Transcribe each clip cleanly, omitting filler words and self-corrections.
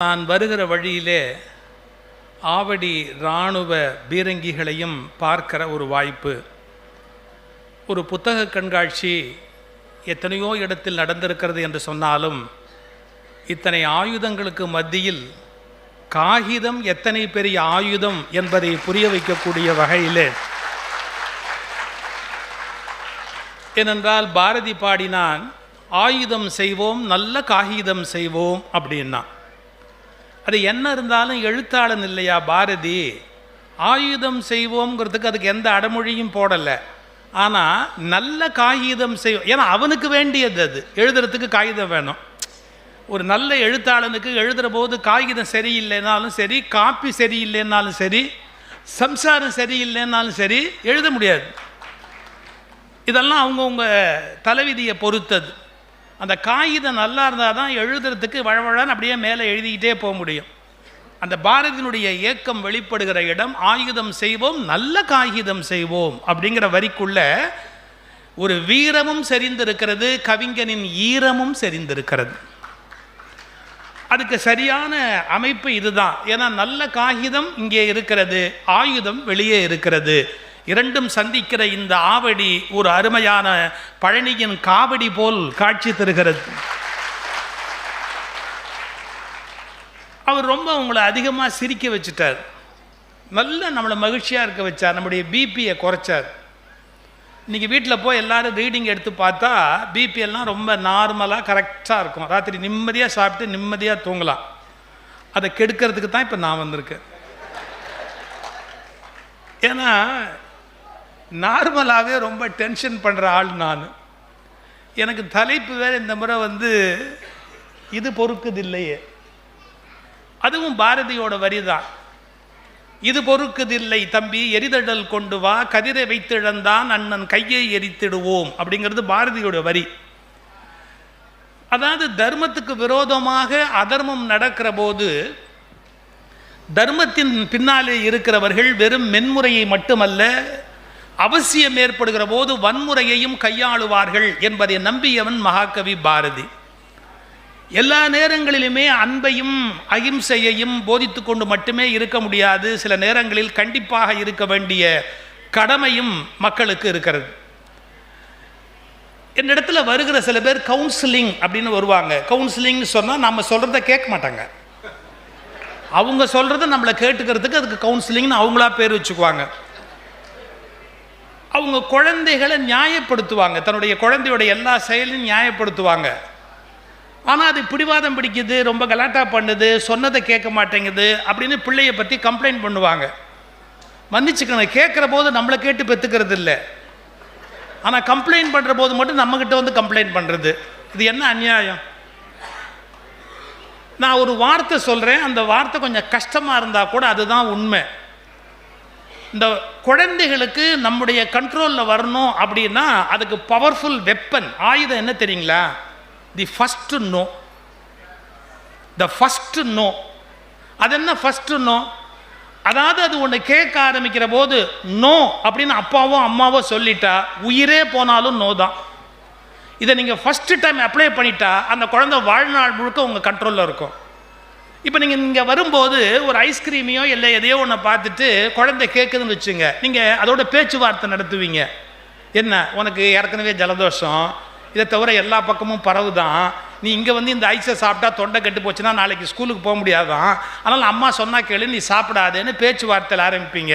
நான் வருகிற வழியிலே ஆவடி இராணுவ பீரங்கிகளையும் பார்க்கிற ஒரு வாய்ப்பு. ஒரு புத்தக கண்காட்சி எத்தனையோ இடத்தில் நடந்திருக்கிறது என்று சொன்னாலும் இத்தனை ஆயுதங்களுக்கு மத்தியில் காகிதம் எத்தனை பெரிய ஆயுதம் என்பதை புரிய வைக்கக்கூடிய வகையிலே, ஏனென்றால் பாரதி பாடினான், ஆயுதம் செய்வோம் நல்ல காகிதம் செய்வோம் அப்படின்னா. அது என்ன இருந்தாலும் எழுத்தாளன் இல்லையா பாரதி, ஆயுதம் செய்வோங்கிறதுக்கு அதுக்கு எந்த அடமொழியும் போடலை. ஆனால் நல்ல காகிதம் செய்வோம், ஏன்னா அவனுக்கு வேண்டியது அது, எழுதுறதுக்கு காகிதம் வேணும். ஒரு நல்ல எழுத்தாளனுக்கு எழுதுகிற போது காகிதம் சரியில்லைனாலும் சரி, காப்பி சரியில்லைன்னாலும் சரி, சம்சாரம் சரியில்லைன்னாலும் சரி எழுத முடியாது. இதெல்லாம் அவங்கவுங்க தலைவிதியை பொறுத்தது. அந்த காகிதம் நல்லா இருந்தால் தான் எழுதுறதுக்கு வழவழன்னு அப்படியே மேலே எழுதிக்கிட்டே போக முடியும். அந்த பாரதியினுடைய இயக்கம் வெளிப்படுகிற இடம் ஆயுதம் செய்வோம் நல்ல காகிதம் செய்வோம் அப்படிங்கிற வரிக்குள்ள ஒரு வீரமும் செறிந்திருக்கிறது, கவிஞனின் ஈரமும் செறிந்திருக்கிறது. அதுக்கு சரியான அமைப்பு இதுதான். ஏன்னா நல்ல காகிதம் இங்கே இருக்கிறது, ஆயுதம் வெளியே இருக்கிறது. இரண்டும் சந்திக்கிற இந்த ஆவடி ஒரு அருமையான பழனியின் காவடி போல் காட்சி தருகிறது. அவர் ரொம்ப உங்களை அதிகமாக சிரிக்க வச்சுட்டார், நல்ல நம்மளை மகிழ்ச்சியாக இருக்க வச்சார், நம்முடைய பிபியை குறைச்சார். இன்றைக்கி வீட்டில் போய் எல்லோரும் ரீடிங் எடுத்து பார்த்தா பிபி எல்லாம் ரொம்ப நார்மலாக கரெக்டாக இருக்கும். ராத்திரி நிம்மதியாக சாப்பிட்டு நிம்மதியாக தூங்கலாம். அதை கெடுக்கிறதுக்கு தான் இப்போ நான் வந்திருக்கேன். ஏன்னா நார்மலாகவே ரொம்ப டென்ஷன் பண்ணுற ஆள் நான். எனக்கு தலைப்பு வேறு இந்த முறை இது பொறுக்குதில்லையே. அதுவும் பாரதியோட வரி தான். இது பொறுக்குதில்லை தம்பி எரிதடல் கொண்டு வா, கதிரை வைத்திழந்தான் அண்ணன் கையை எரித்திடுவோம் அப்படிங்கிறது பாரதியோட வரி. அதாவது தர்மத்துக்கு விரோதமாக அதர்மம் நடக்கிற போது தர்மத்தின் பின்னாலே இருக்கிறவர்கள் வெறும் மென்முறையை மட்டுமல்ல, அவசியம் ஏற்படுகிற போது வன்முறையையும் கையாளுவார்கள் என்பதை நம்பியவன் மகாகவி பாரதி. எல்லா நேரங்களிலுமே அன்பையும் அகிம்சையையும் போதித்து கொண்டு மட்டுமே இருக்க முடியாது. சில நேரங்களில் கண்டிப்பாக இருக்க வேண்டிய கடமையும் மக்களுக்கு இருக்கிறது. என்னிடத்துல வருகிற சில பேர் கவுன்சிலிங் அப்படின்னு வருவாங்க. கவுன்சிலிங்னு சொன்னால் நம்ம சொல்கிறத கேட்க மாட்டாங்க, அவங்க சொல்கிறத நம்மளை கேட்டுக்கிறதுக்கு அதுக்கு கவுன்சிலிங்னு அவங்களா பேர் வச்சுக்குவாங்க. அவங்க குழந்தைகளை நியாயப்படுத்துவாங்க, தன்னுடைய குழந்தையோட எல்லா செயலையும் நியாயப்படுத்துவாங்க. ஆனால் அது பிடிவாதம் பிடிக்குது, ரொம்ப கலாட்டா பண்ணுது, சொன்னதை கேட்க மாட்டேங்குது அப்படின்னு பிள்ளையை பற்றி கம்ப்ளைண்ட் பண்ணுவாங்க. மன்னிச்சுக்கணும், கேட்குற போது நம்மளை கேட்டு பெற்றுக்கிறது இல்லை, ஆனால் கம்ப்ளைண்ட் பண்ணுற போது மட்டும் நம்மக்கிட்ட கம்ப்ளைண்ட் பண்ணுறது. இது என்ன அநியாயம்? நான் ஒரு வார்த்தை சொல்கிறேன், அந்த வார்த்தை கொஞ்சம் கஷ்டமாக இருந்தால் கூட அதுதான் உண்மை. இந்த குழந்தைகளுக்கு நம்முடைய கண்ட்ரோலில் வரணும் அப்படின்னா அதுக்கு பவர்ஃபுல் வெப்பன், ஆயுதம் என்ன தெரியுங்களா? The first no. The first no. அது என்ன ஃபஸ்ட் நோ? அதாவது அது ஒன்று கேட்க ஆரம்பிக்கிற போது நோ அப்படின்னு அப்பாவோ அம்மாவோ சொல்லிட்டா உயிரே போனாலும் நோ தான். இதை நீங்கள் ஃபஸ்ட்டு டைம் அப்ளை பண்ணிட்டா அந்த குழந்தை வாழ்நாள் முழுக்க உங்கள் கண்ட்ரோலில் இருக்கும். இப்போ நீங்கள் இங்கே வரும்போது ஒரு ஐஸ்கிரீமையோ இல்லை எதையோ ஒன்று பார்த்துட்டு குழந்தை கேட்குதுன்னு வச்சுங்க, நீங்கள் அதோட பேச்சுவார்த்தை நடத்துவீங்க. என்ன, உனக்கு ஏற்கனவே ஜலதோஷம், இதை தவிர எல்லா பக்கமும் பரவுதான், நீ இங்கே இந்த ஐஸை சாப்பிட்டா தொண்டை கெட்டு போச்சுன்னா நாளைக்கு ஸ்கூலுக்கு போக முடியாதான், அதனால் அம்மா சொன்னால் கேளு, நீ சாப்பிடாதேன்னு பேச்சுவார்த்தையில் ஆரம்பிப்பீங்க.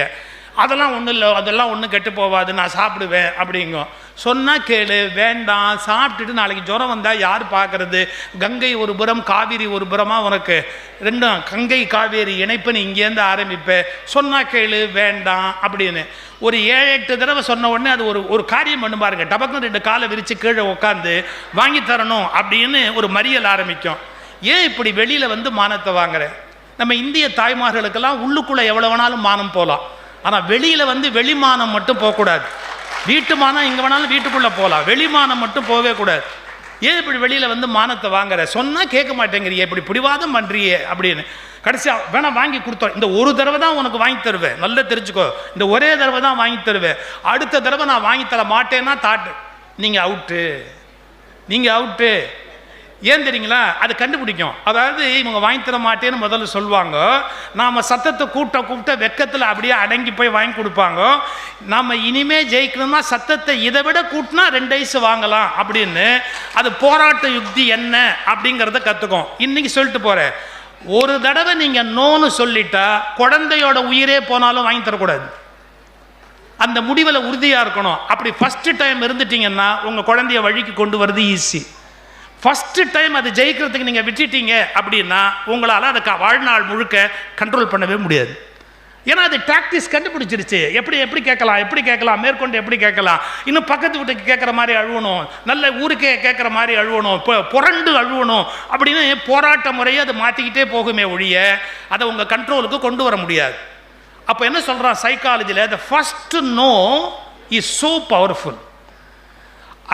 அதெல்லாம் ஒன்றும் இல்லை, அதெல்லாம் ஒன்றும் கெட்டு போகாது, நான் சாப்பிடுவேன் அப்படிங்கும். சொன்னால் கேளு, வேண்டாம், சாப்பிட்டுட்டு நாளைக்கு ஜுரம் வந்தால் யார் பார்க்குறது? கங்கை ஒரு புறம் காவேரி ஒரு புறமாக உனக்கு ரெண்டும் கங்கை காவேரி இணைப்புன்னு இங்கேருந்து ஆரம்பிப்பேன். சொன்னால் கேளு, வேண்டாம் அப்படின்னு ஒரு 7-8 தடவை சொன்ன உடனே அது ஒரு காரியம் பண்ணு பாருங்க, டபக்குன்னு 2 காலை விரித்து கீழே உட்காந்து வாங்கி தரணும் அப்படின்னு ஒரு மறியல் ஆரம்பிக்கும். ஏன் இப்படி வெளியில் மானத்தை வாங்குறேன்? நம்ம இந்திய தாய்மார்களுக்கெல்லாம் உள்ளுக்குள்ளே எவ்வளோ வேணாலும் மானம் போகலாம், ஆனால் வெளியில் வெளிமானம் மட்டும் போகக்கூடாது. வீட்டு மானம் எங்கே வேணாலும் வீட்டுக்குள்ளே போகலாம், வெளிமானம் மட்டும் போகவே கூடாது. ஏன் இப்படி வெளியில் மானத்தை வாங்குற? சொன்னால் கேட்க மாட்டேங்கிறியே, இப்படி பிடிவாதம் பண்ணுறியே அப்படின்னு கடைசியாக வேணா வாங்கி கொடுத்தோம். இந்த ஒரு தடவை தான் உனக்கு வாங்கி தருவேன், நல்லா தெரிஞ்சுக்கோ, இந்த ஒரே தடவை தான் வாங்கி தருவேன், அடுத்த தடவை நான் வாங்கி தர மாட்டேன்னா தாட்டு, நீங்கள் அவுட்டு, நீங்கள் அவுட்டு. ஏன் தெரியுங்களா? அது கண்டுபிடிக்கும். அதாவது இவங்க வாங்கி தர மாட்டேன்னு முதல்ல சொல்லுவாங்க, நாம் சத்தத்தை கூப்பிட்ட வெக்கத்தில் அப்படியே அடங்கி போய் வாங்கி கொடுப்பாங்க. நாம் இனிமே ஜெயிக்கணும்னா சத்தத்தை இதை விட கூட்டினா 2 ஐஸ் வாங்கலாம் அப்படின்னு அது போராட்ட யுக்தி என்ன அப்படிங்கிறத கற்றுக்கும். இன்னைக்கு சொல்லிட்டு போகிறேன், ஒரு தடவை நீங்கள் நோன்னு சொல்லிட்டா குழந்தையோட உயிரே போனாலும் வாங்கி தரக்கூடாது. அந்த முடிவில் உறுதியாக இருக்கணும். அப்படி ஃபஸ்ட்டு டைம் இருந்துட்டீங்கன்னா உங்கள் குழந்தைய வழிக்கு கொண்டு வரது ஈஸி. ஃபஸ்ட்டு டைம் அது ஜெயிக்கிறதுக்கு நீங்கள் விட்டுட்டீங்க அப்படின்னா உங்களால் அதை வாழ்நாள் முழுக்க கண்ட்ரோல் பண்ணவே முடியாது. ஏன்னா அது டாக்டிஸ் கண்டுபிடிச்சிருச்சு. எப்படி கேட்கலாம், மேற்கொண்டு எப்படி கேட்கலாம், இன்னும் பக்கத்து வீட்டுக்கு கேட்குற மாதிரி அழுவணும், நல்ல ஊருக்கே கேட்குற மாதிரி அழுவணும், இப்போ புரண்டு அழுவணும் அப்படின்னு போராட்ட முறையை அது மாற்றிக்கிட்டே போகுமே ஒழிய அதை உங்கள் கண்ட்ரோலுக்கு கொண்டு வர முடியாது. அப்போ என்ன சொல்கிறான் சைக்காலஜியில், the first no is so powerful.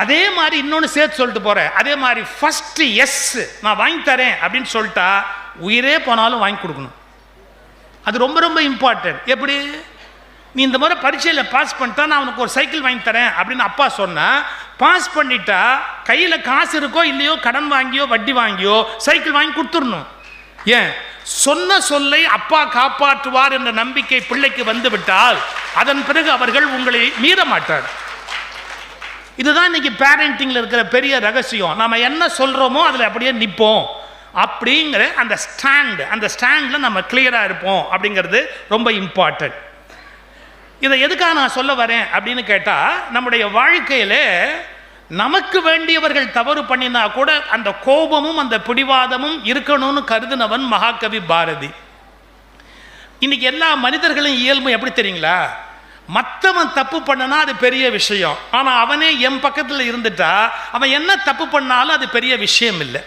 அதே மாதிரி இன்னொன்று சேர்த்து சொல்லிட்டு போகிறேன், அதே மாதிரி ஃபஸ்ட்டு எஸ் நான் வாங்கி தரேன் அப்படின்னு சொல்லிட்டா உயிரே போனாலும் வாங்கி கொடுக்கணும். அது ரொம்ப ரொம்ப இம்பார்ட்டன்ட். எப்படி, நீ இந்த முறை பரீட்சையில் பாஸ் பண்ணிட்டா நான் உனக்கு ஒரு சைக்கிள் வாங்கி தரேன் அப்படின்னு அப்பா சொன்னால், பாஸ் பண்ணிட்டா கையில் காசு இருக்கோ இல்லையோ கடன் வாங்கியோ வட்டி வாங்கியோ சைக்கிள் வாங்கி கொடுத்துடணும். ஏன், சொன்ன சொல்லை அப்பா காப்பாற்றுவார் என்ற நம்பிக்கை பிள்ளைக்கு வந்து விட்டால் அதன் பிறகு அவர்கள் உங்களை மீற மாட்டார். இதுதான் இன்னைக்கு பேரண்டிங்கில் இருக்கிற பெரிய ரகசியம். நாம் என்ன சொல்கிறோமோ அதில் அப்படியே நிற்போம் அப்படிங்கிற அந்த ஸ்டாண்டில் நம்ம கிளியராக இருப்போம் அப்படிங்கிறது ரொம்ப இம்பார்ட்டன்ட். இதை எதுக்காக நான் சொல்ல வரேன் அப்படின்னு கேட்டால், நம்முடைய வாழ்க்கையில் நமக்கு வேண்டியவர்கள் தவறு பண்ணினா கூட அந்த கோபமும் அந்த பிடிவாதமும் இருக்கணும்னு கருதினவன் மகாகவி பாரதி. இன்னைக்கு எல்லா மனிதர்களும் இயல்பு எப்படி தெரியுங்களா, மற்றவன் தப்பு பண்ணனா அது பெரிய விஷயம், ஆனால் அவனே என் பக்கத்தில் இருந்துட்டா அவன் என்ன தப்பு பண்ணாலும் அது பெரிய விஷயம் இல்லை.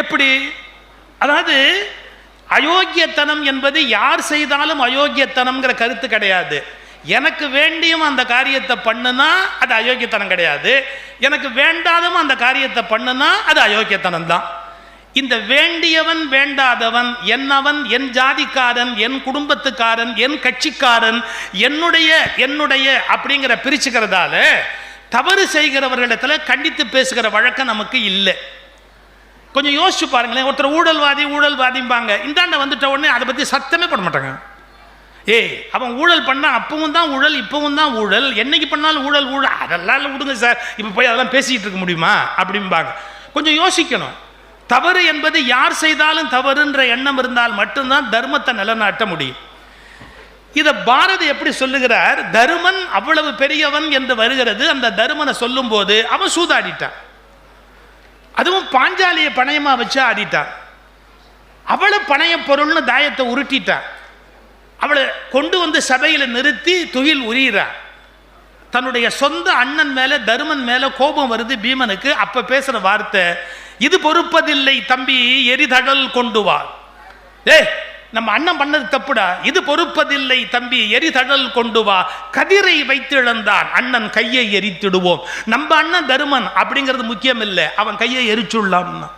எப்படி, அதாவது அயோக்கியத்தனம் என்பது யார் செய்தாலும் அயோக்கியத்தனம்ங்கிற கருத்து கிடையாது. எனக்கு வேண்டியவன் அந்த காரியத்தை பண்ணுனா அது அயோக்கியத்தனம் கிடையாது, எனக்கு வேண்டாதவன் அந்த காரியத்தை பண்ணுனா அது அயோக்கியத்தனம் தான். இந்த வேண்டியவன் வேண்டாதவன், என்னவன், என் ஜாதிக்காரன், என் குடும்பத்துக்காரன், என் கட்சிக்காரன், என்னுடைய அப்படிங்கிற பிரிச்சுக்கிறதால தவறு செய்கிறவர்களிடத்துல கண்டித்து பேசுகிற வழக்கம் நமக்கு இல்லை. கொஞ்சம் யோசிச்சு பாருங்களேன், ஒருத்தர் ஊழல்வாதிம்பாங்க, இந்தாண்ட வந்துட்ட உடனே அதை பற்றி சத்தமே பண்ண மாட்டாங்க. அவன் ஊழல் பண்ணா அப்பவும் தான் ஊழல், இப்பவும் தான் ஊழல், என்னைக்கு பண்ணாலும் ஊழல், அதெல்லாம் விடுங்க சார், இப்போ போய் அதெல்லாம் பேசிக்கிட்டு இருக்க முடியுமா அப்படிம்பாங்க. கொஞ்சம் யோசிக்கணும். தவறு என்பது யார் செய்தாலும் தவறுன்ற எண்ணம் இருந்தால் மட்டும்தான் தர்மத்தை நிலைநாட்ட முடியும். இதை பாரதி எப்படி சொல்லுகிறார், தருமன் அவ்வளவு பெரியவன் என்று வருகிறது. அந்த தருமனை சொல்லும் போது அவன் சூதாடிட்டான், அதுவும் பாஞ்சாலியை பணயமா வச்சு ஆடிட்டான். அவளை பணைய பொருள்னு தாயத்தை உருட்டிட்டான். அவளை கொண்டு வந்து சபையில் நிறுத்தி துகில் உரியிறான். தன்னுடைய சொந்த அண்ணன் மேல தருமன் மேல கோபம் வருது பீமனுக்கு. அப்ப பேசுற வார்த்தை, இது பொறுப்பதில்லை தம்பி எரிதழல் கொண்டு வா. நம்ம அண்ணன் பண்ணது தப்புடா, இது பொறுப்பதில்லை தம்பி எரிதழல் கொண்டு வா, கதிரை வைத்து இழந்தான் அண்ணன் கையை எரித்திடுவோம். நம்ம அண்ணன் தருமன் அப்படிங்கிறது முக்கியம் இல்லை, அவன் கையை எரிச்சுள்ளான்னா.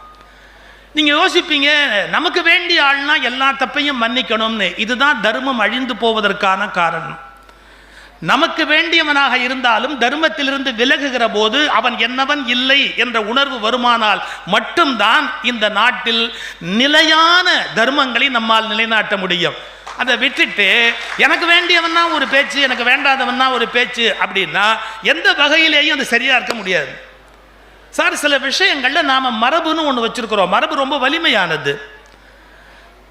நீங்க யோசிப்பீங்க, நமக்கு வேண்டிய ஆள்னா எல்லா தப்பையும் மன்னிக்கணும்னு. இதுதான் தர்மம் அழிந்து போவதற்கான காரணம். நமக்கு வேண்டியவனாக இருந்தாலும் தர்மத்திலிருந்து விலகுகிற போது அவன் என்னவன் இல்லை என்ற உணர்வு வருமானால் மட்டும்தான் இந்த நாட்டில் நிலையான தர்மங்களை நம்மால் நிலைநாட்ட முடியும். அதை விட்டுட்டு எனக்கு வேண்டியவன்னா ஒரு பேச்சு, எனக்கு வேண்டாதவன்னா ஒரு பேச்சு அப்படின்னா எந்த வகையிலேயும் அது சரியா இருக்க முடியாது. சார், சில விஷயங்கள்ல நாம மரபுன்னு ஒன்று வச்சிருக்கிறோம். மரபு ரொம்ப வலிமையானது.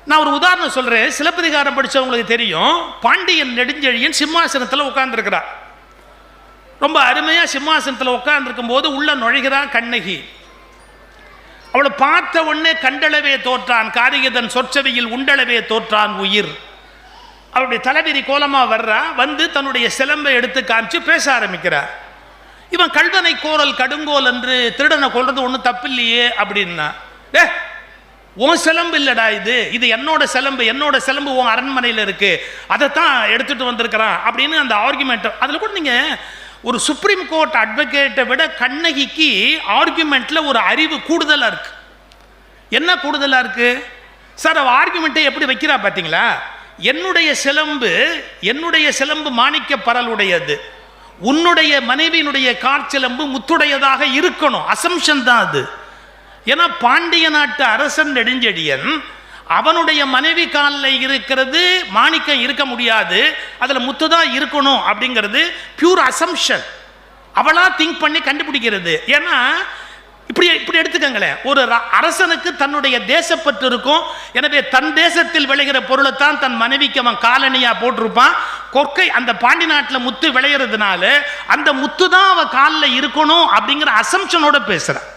நான் ஒரு உதாரணம் சொல்றேன். சிலப்பதிகாரம் படிச்சவங்களுக்கு தெரியும். பாண்டியன் நெடுஞ்செழியன் சிம்மாசனத்தில் உட்கார்ந்துருக்கிறார். ரொம்ப அருமையா சிம்மாசனத்தில் உட்கார்ந்துருக்கும் போது உள்ள நுழைகிறான் கண்ணகி. அவளை பார்த்த உடனே கண்டளவே தோற்றான் காரிகதன் சொற்சவையில் உண்டளவே தோற்றான் உயிர். அவருடைய தலைவிரி கோலமா வர்றா. வந்து தன்னுடைய சிலம்பை எடுத்து காமிச்சு பேச ஆரம்பிக்கிறார். இவன் கல்வனை கோரல் கடுங்கோல் என்று திருடனை கொல்றது ஒன்றும் தப்பில்லையே அப்படின்னா, உன் சிலம்பு இல்லடா இது என்னோட சிலம்பு உன் அரண்மனையில் இருக்கு, அதைத்தான் எடுத்துட்டு வந்திருக்கிறான் அப்படின்னு அந்த ஆர்குமெண்ட். அதில் கூட நீங்க ஒரு சுப்ரீம் கோர்ட் அட்வொகேட்டை விட கண்ணகிக்கு ஆர்குமெண்ட்ல ஒரு அறிவு கூடுதலா இருக்கு. என்ன கூடுதலா இருக்கு சார்? அவ ஆர்குமெண்ட்டை எப்படி வைக்கிறா பார்த்தீங்களா? என்னுடைய சிலம்பு மாணிக்க பரலுடையது, உன்னுடைய மனைவியினுடைய காற்சிலம்பு முத்துடையதாக இருக்கணும். அசம்ஷன் தான் அது. ஏன்னா பாண்டிய நாட்டு அரசன் நெடுஞ்செழியன் அவனுடைய மனைவி காலில் இருக்கிறது மாணிக்கம் இருக்க முடியாது, அதில் முத்து தான் இருக்கணும் அப்படிங்கிறது பியூர் அசம்ஷன். அவளா திங்க் பண்ணி கண்டுபிடிக்கிறது. ஏன்னா இப்படி எடுத்துக்கங்களேன், ஒரு அரசனுக்கு தன்னுடைய தேசப்பற்று இருக்கும். எனவே தன் தேசத்தில் விளைகிற பொருளைத்தான் தன் மனைவிக்கு அவன் காலனியா போட்டிருப்பான். கொற்கை அந்த பாண்டி நாட்டில் முத்து விளையிறதுனால அந்த முத்து தான் அவன் காலில் இருக்கணும் அப்படிங்கிற அசம்ஷனோட பேசுறான்.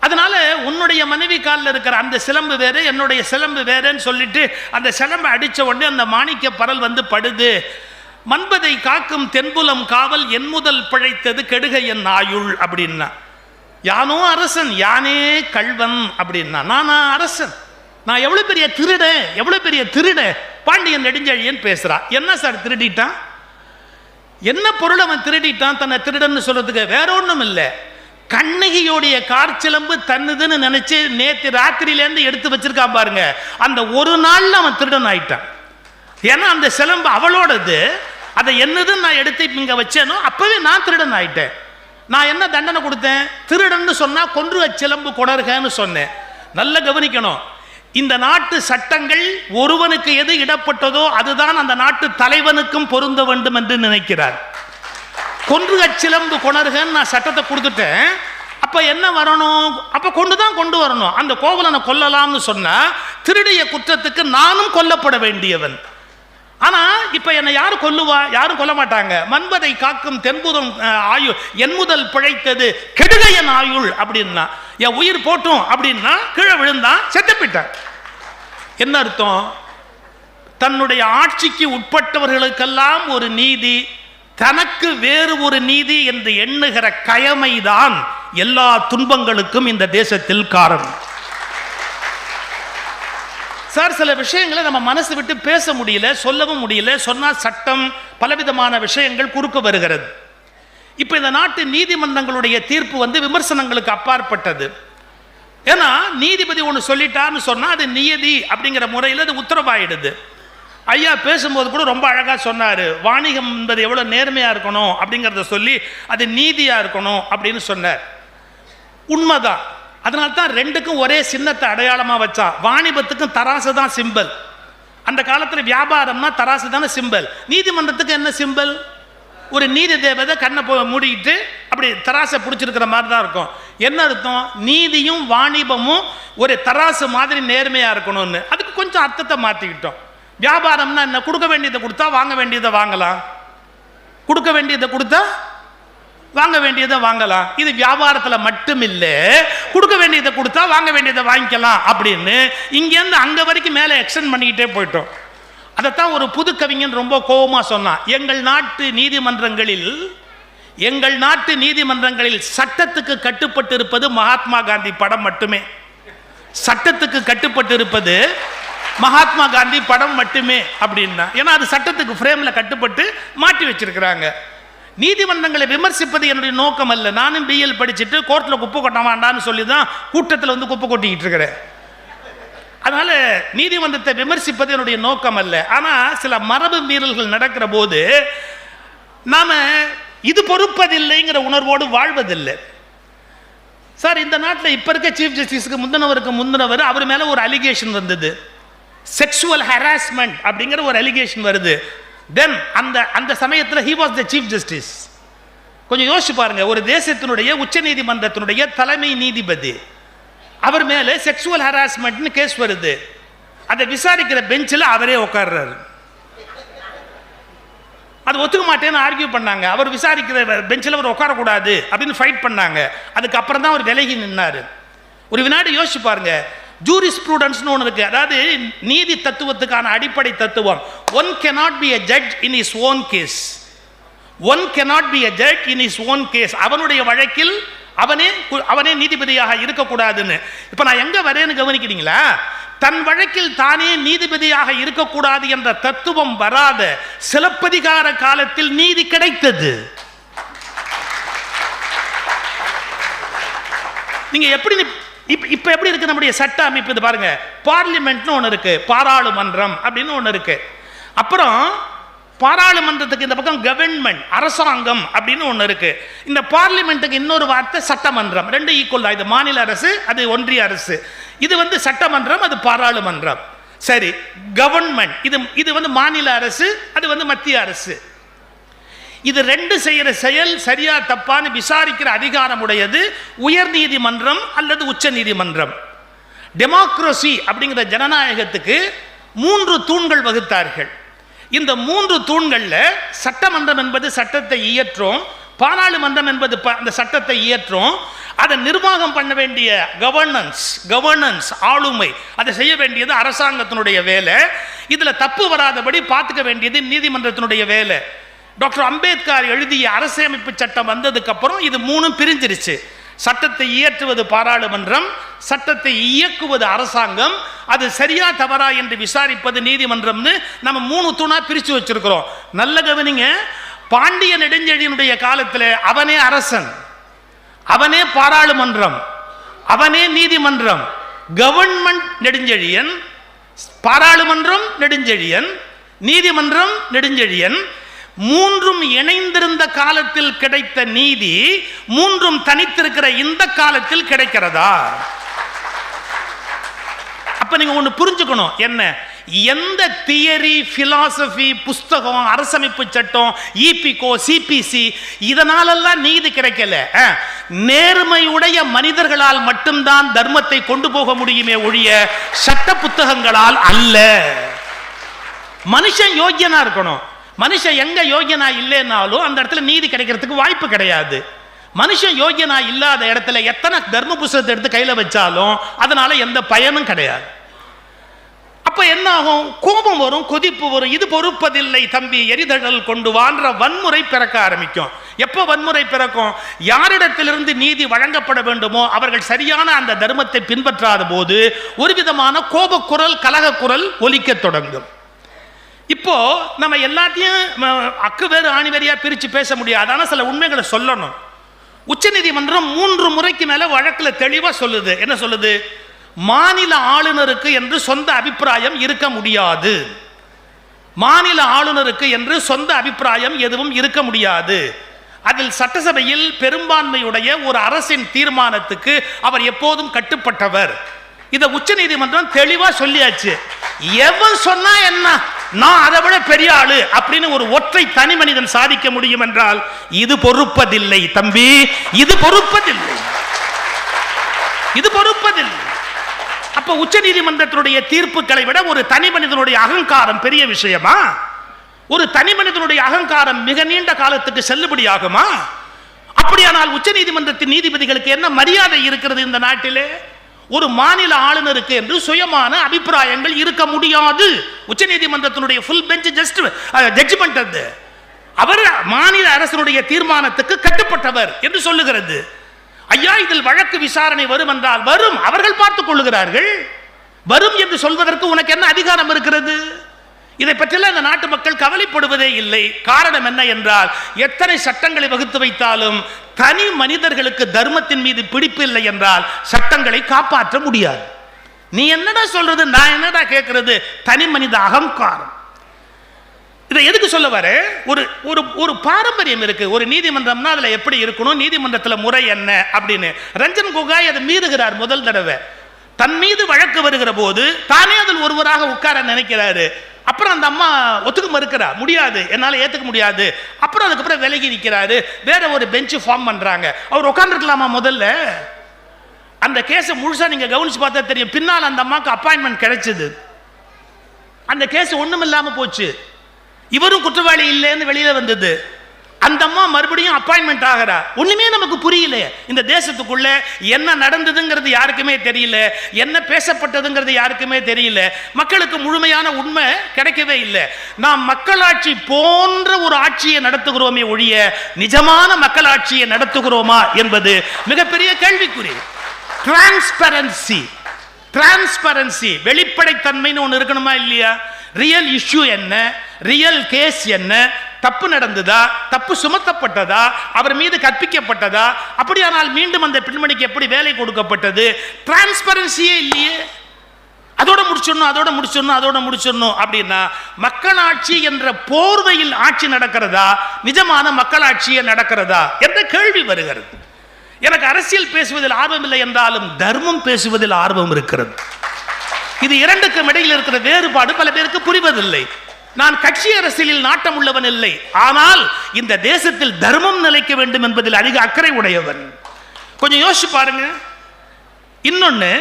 அதனால உன்னுடைய மனைவி காலில் இருக்கிற அந்த சிலம்பு வேறு, என்னுடைய சிலம்பு வேறுன்னு சொல்லிட்டு அந்த சிலம்பை அடித்த உடனே அந்த மாணிக்க பரல் வந்து படுது. மன்பதை காக்கும் தென்புலம் காவல் என் முதல் பிழைத்தது கெடுக என் ஆயுள் அப்படின்னா. யானோ அரசன் யானே கள்வன் அப்படின்னா. நானா அரசன், நான் எவ்வளோ பெரிய திருடன், எவ்வளோ பெரிய திருடன் பாண்டியன் நெடுஞ்செழியன் பேசுகிறான். என்ன சார் திருடிட்டான்? என்ன பொருள் அவன் திருடிட்டான்? தன்னை திருடன்னு சொல்றதுக்கு வேற ஒன்றும் இல்லை. கண்ணகியோடைய கார்ச்சிலம்பு தன்னுதுன்னு நினைச்சு நேற்று ராத்திரியிலேருந்து எடுத்து வச்சிருக்கான் பாருங்க. அந்த ஒரு நாள்ல அவன் திருடன் ஆயிட்டான். ஏன்னா அந்த சிலம்பு அவளோடது, அதை என்னதுன்னு நான் எடுத்து இங்க வச்சேனோ அப்பவே நான் திருடன் ஆயிட்டேன். நான் என்ன தண்டனை கொடுத்தேன்? திருடன்னு சொன்னா கொன்று சிலம்பு கொடர்கன்னு சொன்னேன். நல்ல கவனிக்கணும், இந்த நாட்டு சட்டங்கள் ஒருவனுக்கு எது இடப்பட்டதோ அதுதான் அந்த நாட்டு தலைவனுக்கும் பொருந்த வேண்டும் என்று நினைக்கிறார். கொன்று சிலம்பு கொணர்கன்னு நான் சட்டத்தை கொடுத்துட்டேன். அப்ப என்ன வரணும்? அப்ப கொண்டு வரணும். அந்த கோவலனை கொல்லலாம்னு சொன்னா திருடிய குற்றத்துக்கு நானும் கொல்லப்பட வேண்டியவன். ஆனா இப்ப என்னை யாரு கொல்லுவா? யாரும் கொல்ல மாட்டாங்க. மன்பதை காக்கும் தென்புதம் ஆயுள் என் முதல் பிழைத்தது கெடுக என் ஆயுள் அப்படின்னா. என் உயிர் போட்டும் அப்படின்னா கீழே விழுந்தான், செத்து போயிட்டான். என்ன அர்த்தம்? தன்னுடைய ஆட்சிக்கு உட்பட்டவர்களுக்கெல்லாம் ஒரு நீதி, தனக்கு வேறு ஒரு நீதி என்று எண்ணுகிற கயமைதான் எல்லா துன்பங்களுக்கும் இந்த தேசத்தில் காரணம். சார், சில விஷயங்களை நம்ம மனசு விட்டு பேச முடியல, சொல்லவும் முடியல. சொன்னால் சட்டம் பலவிதமான விஷயங்கள் குறுக்க வருகிறது. இப்போ இந்த நாட்டு நீதிமன்றங்களுடைய தீர்ப்பு வந்து விமர்சனங்களுக்கு அப்பாற்பட்டது. ஏன்னா நீதிபதி ஒன்று சொல்லிட்டான்னு சொன்னால் அது நியதி அப்படிங்கிற முறையில் அது உத்தரவாயிடுது. ஐயா பேசும்போது கூட ரொம்ப அழகாக சொன்னார், வாணிகம் என்பது எவ்வளோ நேர்மையாக இருக்கணும் அப்படிங்கிறத சொல்லி அது நீதியாக இருக்கணும் அப்படின்னு சொன்னார். உண்மைதான். அதனால தான் ரெண்டுக்கும் ஒரே சின்னத்தை அடையாளமாக வச்சா. வாணிபத்துக்கும் தராசு தான் சிம்பல். அந்த காலத்தில் வியாபாரம்னா தராசு தானே சிம்பல். நீதிமன்றத்துக்கு என்ன சிம்பல்? ஒரு நீதி தேவதை கண்ணை மூடிக்கிட்டு அப்படி தராசை பிடிச்சிருக்கிற மாதிரி தான் இருக்கும். என்ன அர்த்தம்? நீதியும் வாணிபமும் ஒரு தராசு மாதிரி நேர்மையாக இருக்கணும்னு. அதுக்கு கொஞ்சம் அர்த்தத்தை மாற்றிக்கிட்டோம். வியாபாரம்னா என்ன? கொடுக்க வேண்டியதை கொடுத்தா வாங்க வேண்டியதை வாங்கலாம், கொடுக்க வேண்டியதை கொடுத்தா வாங்க வேண்டியதை வாங்கலாம். இது வியாபாரத்தில் மட்டும் இல்லை, கொடுக்க வேண்டியதை கொடுத்தா வாங்க வேண்டியதை வாங்கிக்கலாம் அப்படின்னு இங்கேருந்து அங்கே வரைக்கும் மேலே எக்ஸ்டெண்ட் பண்ணிக்கிட்டே போயிட்டோம். அதைத்தான் ஒரு புது கவிஞன் ரொம்ப கோபமாக சொன்னான். எங்கள் நாட்டு நீதிமன்றங்களில் சட்டத்துக்கு கட்டுப்பட்டு இருப்பது மகாத்மா காந்தி படம் மட்டுமே. சட்டத்துக்கு கட்டுப்பட்டு இருப்பது மகாத்மா காந்தி படம் மட்டுமே அப்படின்னா. ஏன்னா அது சட்டத்துக்கு ஃப்ரேமில் கட்டுப்பட்டு மாட்டி வச்சிருக்கிறாங்க. நீதிமன்றங்களை விமர்சிப்பது என்னுடைய நோக்கம் அல்ல. நானும் பிஎல் படிச்சுட்டு கோர்ட்டில் குப்பை கொட்ட வேண்டான்னு சொல்லி தான் கூட்டத்தில் வந்து குப்பை கொட்டிக்கிட்டு இருக்கிறேன். அதனால நீதிமன்றத்தை விமர்சிப்பது என்னுடைய நோக்கம் அல்ல. ஆனால் சில மரபு மீறல்கள் நடக்கிற போது நாம இது பொறுப்பதில்லைங்கிற உணர்வோடு வாழ்வதில்லை. சார், இந்த நாட்டில் இப்போ இருக்க சீஃப் ஜஸ்டிஸுக்கு முந்தினவர் அவர் மேலே ஒரு அலிகேஷன் வந்தது. செக்ஷுவல் ஹராஸ்மெண்ட் அப்படிங்கிற ஒரு அலிகேஷன் வருது. தென் அந்த சமயத்தில் he was the chief justice. கொஞ்சம் யோசிச்சு பாருங்க, ஒரு தேசத்தினுடைய உச்ச நீதிமன்றத்தினுடைய தலைமை நீதிபதி, அவர் மேலே செக்ஷுவல் ஹராஸ்மெண்ட்னு கேஸ் வருது. அதை விசாரிக்கிற பெஞ்சில் அவரே உட்கார்றாரு. அது ஒத்துக்க மாட்டேன்னு ஆர்கியூ பண்ணாங்க. அவர் விசாரிக்கிற பெஞ்சில் அவர் உட்காரக்கூடாது அப்படின்னு ஃபைட் பண்ணாங்க. அதுக்கப்புறம் தான் அவர் விலகி நின்னாரு. ஒரு வினாடி யோசிச்சு பாருங்க. ஜூரிஸ்ப்ரூடன்ஸ்னு ஒன்று இருக்கு. அதாவது நீதி தத்துவத்துக்கான அடிப்படை தத்துவம். One cannot be a judge in his own case. One cannot be a judge in his own case. அவனுடைய வழக்கில் அவனே நீதிபதியாக இருக்கக்கூடாதுன்னு. இப்போ நான் எங்க வரேன்னு கவனிக்கிறீங்களா? தன் வழக்கில் தானே நீதிபதியாக இருக்கக்கூடாது என்ற தத்துவம் வராத சிலப்பதிகார காலத்தில் நீதி கிடைத்தது. நீங்க எப்படி இப்ப எப்படி இருக்கு நம்முடைய சட்ட அமைப்பு? இது பாருங்க, பார்லிமெண்ட்னு ஒன்று இருக்கு, பாராளுமன்றம் அப்படின்னு ஒன்று இருக்கு. அப்புறம் பாராளுமன்றத்துக்கு இந்த பக்கம் கவர்மெண்ட், அரசாங்கம் அப்படின்னு ஒன்று இருக்கு. இந்த பார்லிமெண்ட்டுக்கு இன்னொரு வார்த்தை சட்டமன்றம். ரெண்டு ஈக்குவல் தான். இது மாநில அரசு, அது ஒன்றிய அரசு. இது சட்டமன்றம், அது பாராளுமன்றம். சரி, கவர்மெண்ட் இது மாநில அரசு, அது மத்திய அரசு. இது ரெண்டு செய்யற செயல் சரியா தப்பான்னு விசாரிக்கிற அதிகாரம் உடையது உயர் நீதிமன்றம் அல்லது உச்ச நீதிமன்றம். டெமோக்ரசி அப்படிங்கிற ஜனநாயகத்துக்கு 3 தூண்கள் வகுத்தார்கள். இந்த 3 தூண்கள்ல சட்டமன்றம் என்பது சட்டத்தை இயற்றும், பாராளுமன்றம் என்பது அந்த சட்டத்தை இயற்றும், அதை நிர்வாகம் பண்ண வேண்டிய கவர்னன்ஸ் ஆளுமை, அதை செய்ய வேண்டியது அரசாங்கத்தினுடைய வேலை. இதுல தப்பு வராதபடி பார்த்துக்க வேண்டியது நீதிமன்றத்தினுடைய வேலை. டாக்டர் அம்பேத்கர் எழுதிய அரசியலமைப்பு சட்டம் வந்ததுக்கு அப்புறம் இது 3 பிரிஞ்சிருச்சு. சட்டத்தை இயற்றுவது பாராளுமன்றம், சட்டத்தை இயக்குவது அரசாங்கம், அது சரியா தவறா என்று விசாரிப்பது நீதிமன்றம்னு நம்ம 3 தூணா பிரிச்சு வச்சிருக்கிறோம். நல்ல கவனிங்க, பாண்டிய நெடுஞ்செழியனுடைய காலத்தில் அவனே அரசன், அவனே பாராளுமன்றம், அவனே நீதிமன்றம். கவர்மெண்ட் நெடுஞ்செழியன், பாராளுமன்றம் நெடுஞ்செழியன், நீதிமன்றம் நெடுஞ்செழியன். 3ம் இணைந்திருந்த காலத்தில் கிடைத்த நீதி 3ம் தனித்திருக்கிற இந்த காலத்தில் கிடைக்கிறதா? அப்ப நீங்க ஒண்ணு புரிஞ்சுக்கணும். என்ன? எந்த தியரி, பிலாசபி, புஸ்தகம், அரசமைப்பு சட்டம், இபிகோ, சிபிசி இதனாலெல்லாம் நீதி கிடைக்கல. நேர்மையுடைய மனிதர்களால் மட்டும்தான் தர்மத்தை கொண்டு போக முடியுமே ஒழிய சட்ட புத்தகங்களால் அல்ல. மனுஷன் யோக்கியனா இருக்கணும். மனுஷன் எங்க யோகியனா இல்லைன்னாலும் அந்த இடத்துல நீதி கிடைக்கிறதுக்கு வாய்ப்பு கிடையாது. மனுஷன் யோகியனா இல்லாத இடத்துல எத்தனை தர்ம புஸ்தகத்தை எடுத்து கையில வச்சாலும் அதனால எந்த பயனும் கிடையாது. அப்ப என்ன ஆகும்? கோபம் வரும், கொதிப்பு வரும். இது பொறுப்பதில்லை தம்பி, எரிதழல் கொண்டு வான்ற வன்முறை பிறக்க ஆரம்பிக்கும். எப்ப வன்முறை பிறக்கும்? யாரிடத்திலிருந்து நீதி வழங்கப்பட வேண்டுமோ அவர்கள் சரியான அந்த தர்மத்தை பின்பற்றாத போது ஒரு விதமான கோபக்குரல், கலகக்குரல் ஒலிக்க தொடங்கும். இப்போ நம்ம எல்லாத்தையும் அக்கு வேறு ஆணி வேறையா பிரிச்சு பேச முடியாது. ஆனால் சில உண்மைகளை சொல்லணும். உச்ச நீதிமன்றம் 3 முறைக்கு மேல வழக்குல தெளிவா சொல்லுது. என்ன சொல்லுது? மாநில ஆளுநருக்கு என்று சொந்த அபிப்பிராயம் இருக்க முடியாது. மாநில ஆளுநருக்கு என்று சொந்த அபிப்பிராயம் எதுவும் இருக்க முடியாது. அதில் சட்டசபையில் பெரும்பான்மையுடைய ஒரு அரசின் தீர்மானத்துக்கு அவர் எப்போதும் கட்டுப்பட்டவர். இதை உச்ச நீதிமன்றம் தெளிவா சொல்லியாச்சு. எவன் சொன்னா என்ன, நான் அதை விட பெரிய ஆளு அப்படின்னு ஒரு ஒற்றை தனி மனிதன் சாதிக்க முடியும் என்றால் இது பொறுப்பதில்லை தம்பி, இது பொறுப்பதில்லை, இது பொறுப்பதில்லை. அப்ப உச்ச நீதிமன்றத்தினுடைய தீர்ப்புகளை விட ஒரு தனி மனிதனுடைய அகங்காரம் பெரிய விஷயமா? ஒரு தனி மனிதனுடைய அகங்காரம் மிக நீண்ட காலத்துக்கு செல்லுபடியாகுமா? அப்படியானால் உச்ச நீதிமன்றத்தின் நீதிபதிகளுக்கு என்ன மரியாதை இருக்கிறது இந்த நாட்டிலே? ஒரு மாநில ஆளுநருக்கு என்று சுயமான அபிப்பிராயங்கள் இருக்க முடியாது. உச்ச நீதிமன்றத்தினுடைய ஃபுல் பெஞ்ச் ஜட்ஜ்மெண்ட் அது. அவர் மாநில அரசனுடைய தீர்மானத்துக்கு கட்டுப்பட்டவர் என்று சொல்லுகிறது. ஐயா, இதில் வழக்கு விசாரணை வரும் என்றால் வரும், அவர்கள் பார்த்துக் கொள்ளுகிறார்கள். வரும் என்று சொல்வதற்கு உனக்கு என்ன அதிகாரம் இருக்கிறது? இதை பற்றியெல்லாம் இந்த நாட்டு மக்கள் கவலைப்படுவதே இல்லை. காரணம் என்ன என்றால், எத்தனை சட்டங்களை வகுத்து வைத்தாலும் தனி மனிதர்களுக்கு தர்மத்தின் மீது பிடிப்பு இல்லை என்றால் சட்டங்களை காப்பாற்ற முடியாது. நீ என்னடா சொல்றது, நான் என்னடா கேட்கிறது? தனி மனித அகங்காரம். இதை எதுக்கு சொல்ல வர? ஒரு ஒரு ஒரு பாரம்பரியம் இருக்கு. ஒரு நீதிமன்றம்னா அதுல எப்படி இருக்கணும், நீதிமன்றத்தில் முறை என்ன அப்படின்னு ரஞ்சன் கோகாய் அதை மீறுகிறார். முதல் தடவை தன் மீது வழக்கு வருகிற போது தானே அதில் ஒருவராக உட்கார நினைக்கிறாரு. அப்புறம் அந்த அம்மா ஒத்துக்க மறுக்கிறா, முடியாது, என்னால் ஏற்றுக்க முடியாது. அப்புறம் அதுக்கப்புறம் விலகி நிற்கிறாரு. வேற ஒரு பெஞ்சு ஃபார்ம் பண்றாங்க. அவர் உட்காந்துருக்கலாமா? முதல்ல அந்த கேஸை முழுசா நீங்க கவனிச்சு பார்த்தா தெரியும். பின்னால் அந்த அம்மாவுக்கு அப்பாயின்மெண்ட் கிடைச்சது. அந்த கேஸ் ஒண்ணும் இல்லாம போச்சு. இவரும் குற்றவாளி இல்லைன்னு வெளியில வந்தது. அந்த அம்மா மறுபடியும் அப்பாயின்மெண்ட் ஆகிறா. ஒண்ணுமே நமக்கு புரியல. இந்த தேசத்துக்குள்ள என்ன நடந்ததுங்கிறது யாருக்குமே தெரியல, என்ன பேசப்பட்டதுங்கிறது யாருக்குமே தெரியல. மக்களுக்கு முழுமையான உண்மை கிடைக்கவே இல்லை. நாம் மக்களாட்சி போன்ற ஒரு ஆட்சியை நடத்துகிறோமே ஒழிய நிஜமான மக்களாட்சியை நடத்துகிறோமா என்பது மிகப்பெரிய கேள்விக்குறி. டிரான்ஸ்பரன்சி, டிரான்ஸ்பரன்சி, வெளிப்படைத்தன்மைன்னு ஒன்று இருக்கணுமா இல்லையா? ரியல் இஷ்யூ என்ன, ரியல் கேஸ் என்ன, தப்பு நடந்ததா, தப்பு சுமத்தப்பட்டதா, அவர் மீது கற்பிக்கப்பட்டதா, அப்படியானால் மீண்டும் அந்த பெண்மணிக்கு எப்படி வேலை கொடுக்கப்பட்டது? டிரான்ஸ்பரன்சியே இல்லையே. அதோட முடிச்சிடணும் அப்படின்னா மக்களாட்சி என்ற போர்வையில் ஆட்சி நடக்கிறதா, நிஜமான மக்களாட்சியே நடக்கிறதா என்ற கேள்வி வருகிறது. எனக்கு அரசியல் பேசுவதில் ஆர்வம் இல்லை என்றாலும் தர்மம் பேசுவதில் ஆர்வம் இருக்கிறது. இது இரண்டுக்கும் இடையில் இருக்கிற வேறுபாடு பல பேருக்கு புரிவதில்லை. நான் கட்சி அரசியலில் நாட்டம் உள்ளவன் இல்லை, ஆனால் இந்த தேசத்தில் தர்மம் நிலைக்க வேண்டும் என்பதில் அதிக அக்கறை உடையவன். கொஞ்சம் யோசிச்சு பாருங்க. இன்னொன்னு,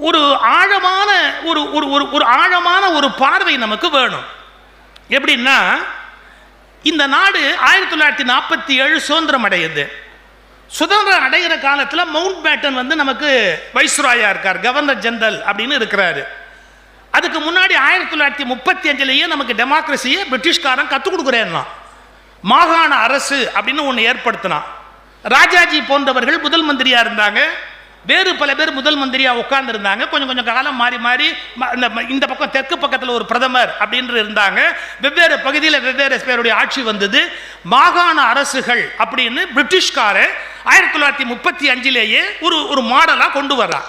ஒரு ஆழமான ஒரு பார்வை நமக்கு வேணும். எப்படின்னா, இந்த நாடு 1947 சுதந்திரம் அடையுது. சுதந்திரம் அடைகிற காலத்தில் மவுண்ட் பேட்டன் நமக்கு வைஸ்ராயா இருக்கார், கவர்னர் ஜெனரல் அப்படின்னு இருக்கிறாரு. அதுக்கு முன்னாடி 1935 நமக்கு டெமோக்ரஸியை பிரிட்டிஷ்காரன் கற்றுக் கொடுக்குறேன்னா மாகாண அரசு அப்படின்னு ஒன்று ஏற்படுத்தினான். ராஜாஜி போன்றவர்கள் முதல் மந்திரியா இருந்தாங்க, வேறு பல பேர் முதல் மந்திரியா உட்கார்ந்து இருந்தாங்க. கொஞ்சம் காலம் மாறி இந்த பக்கம் தெற்கு பக்கத்தில் ஒரு பிரதமர் அப்படின்னு இருந்தாங்க. வெவ்வேறு பகுதியில் வெவ்வேறு பேருடைய ஆட்சி வந்தது. மாகாண அரசுகள் அப்படின்னு பிரிட்டிஷ்கார 1935 ஒரு மாடலா கொண்டு வர்றா.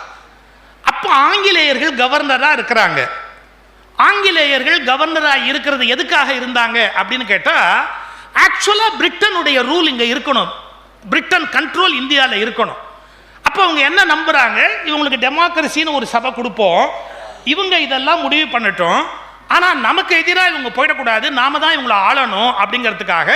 அப்போ ஆங்கிலேயர்கள் கவர்னரா இருக்கிறாங்க. ஆங்கிலேயர்கள் கவர்னரா இருக்கிறது எதுக்காக இருந்தாங்க அப்படின்னு கேட்டா, ஆக்சுவலா பிரிட்டனுடைய ரூல் இங்க இருக்கணும், பிரிட்டன் கண்ட்ரோல் இந்தியாவில் இருக்கணும். அப்போ அவங்க என்ன நம்புறாங்க, இவங்களுக்கு டெமோக்ரஸின்னு ஒரு சபை கொடுப்போம், இவங்க இதெல்லாம் முடிவு பண்ணட்டும், ஆனால் நமக்கு எதிராக இவங்க போயிடக்கூடாது, நாம தான் இவங்களை ஆளணும் அப்படிங்கிறதுக்காக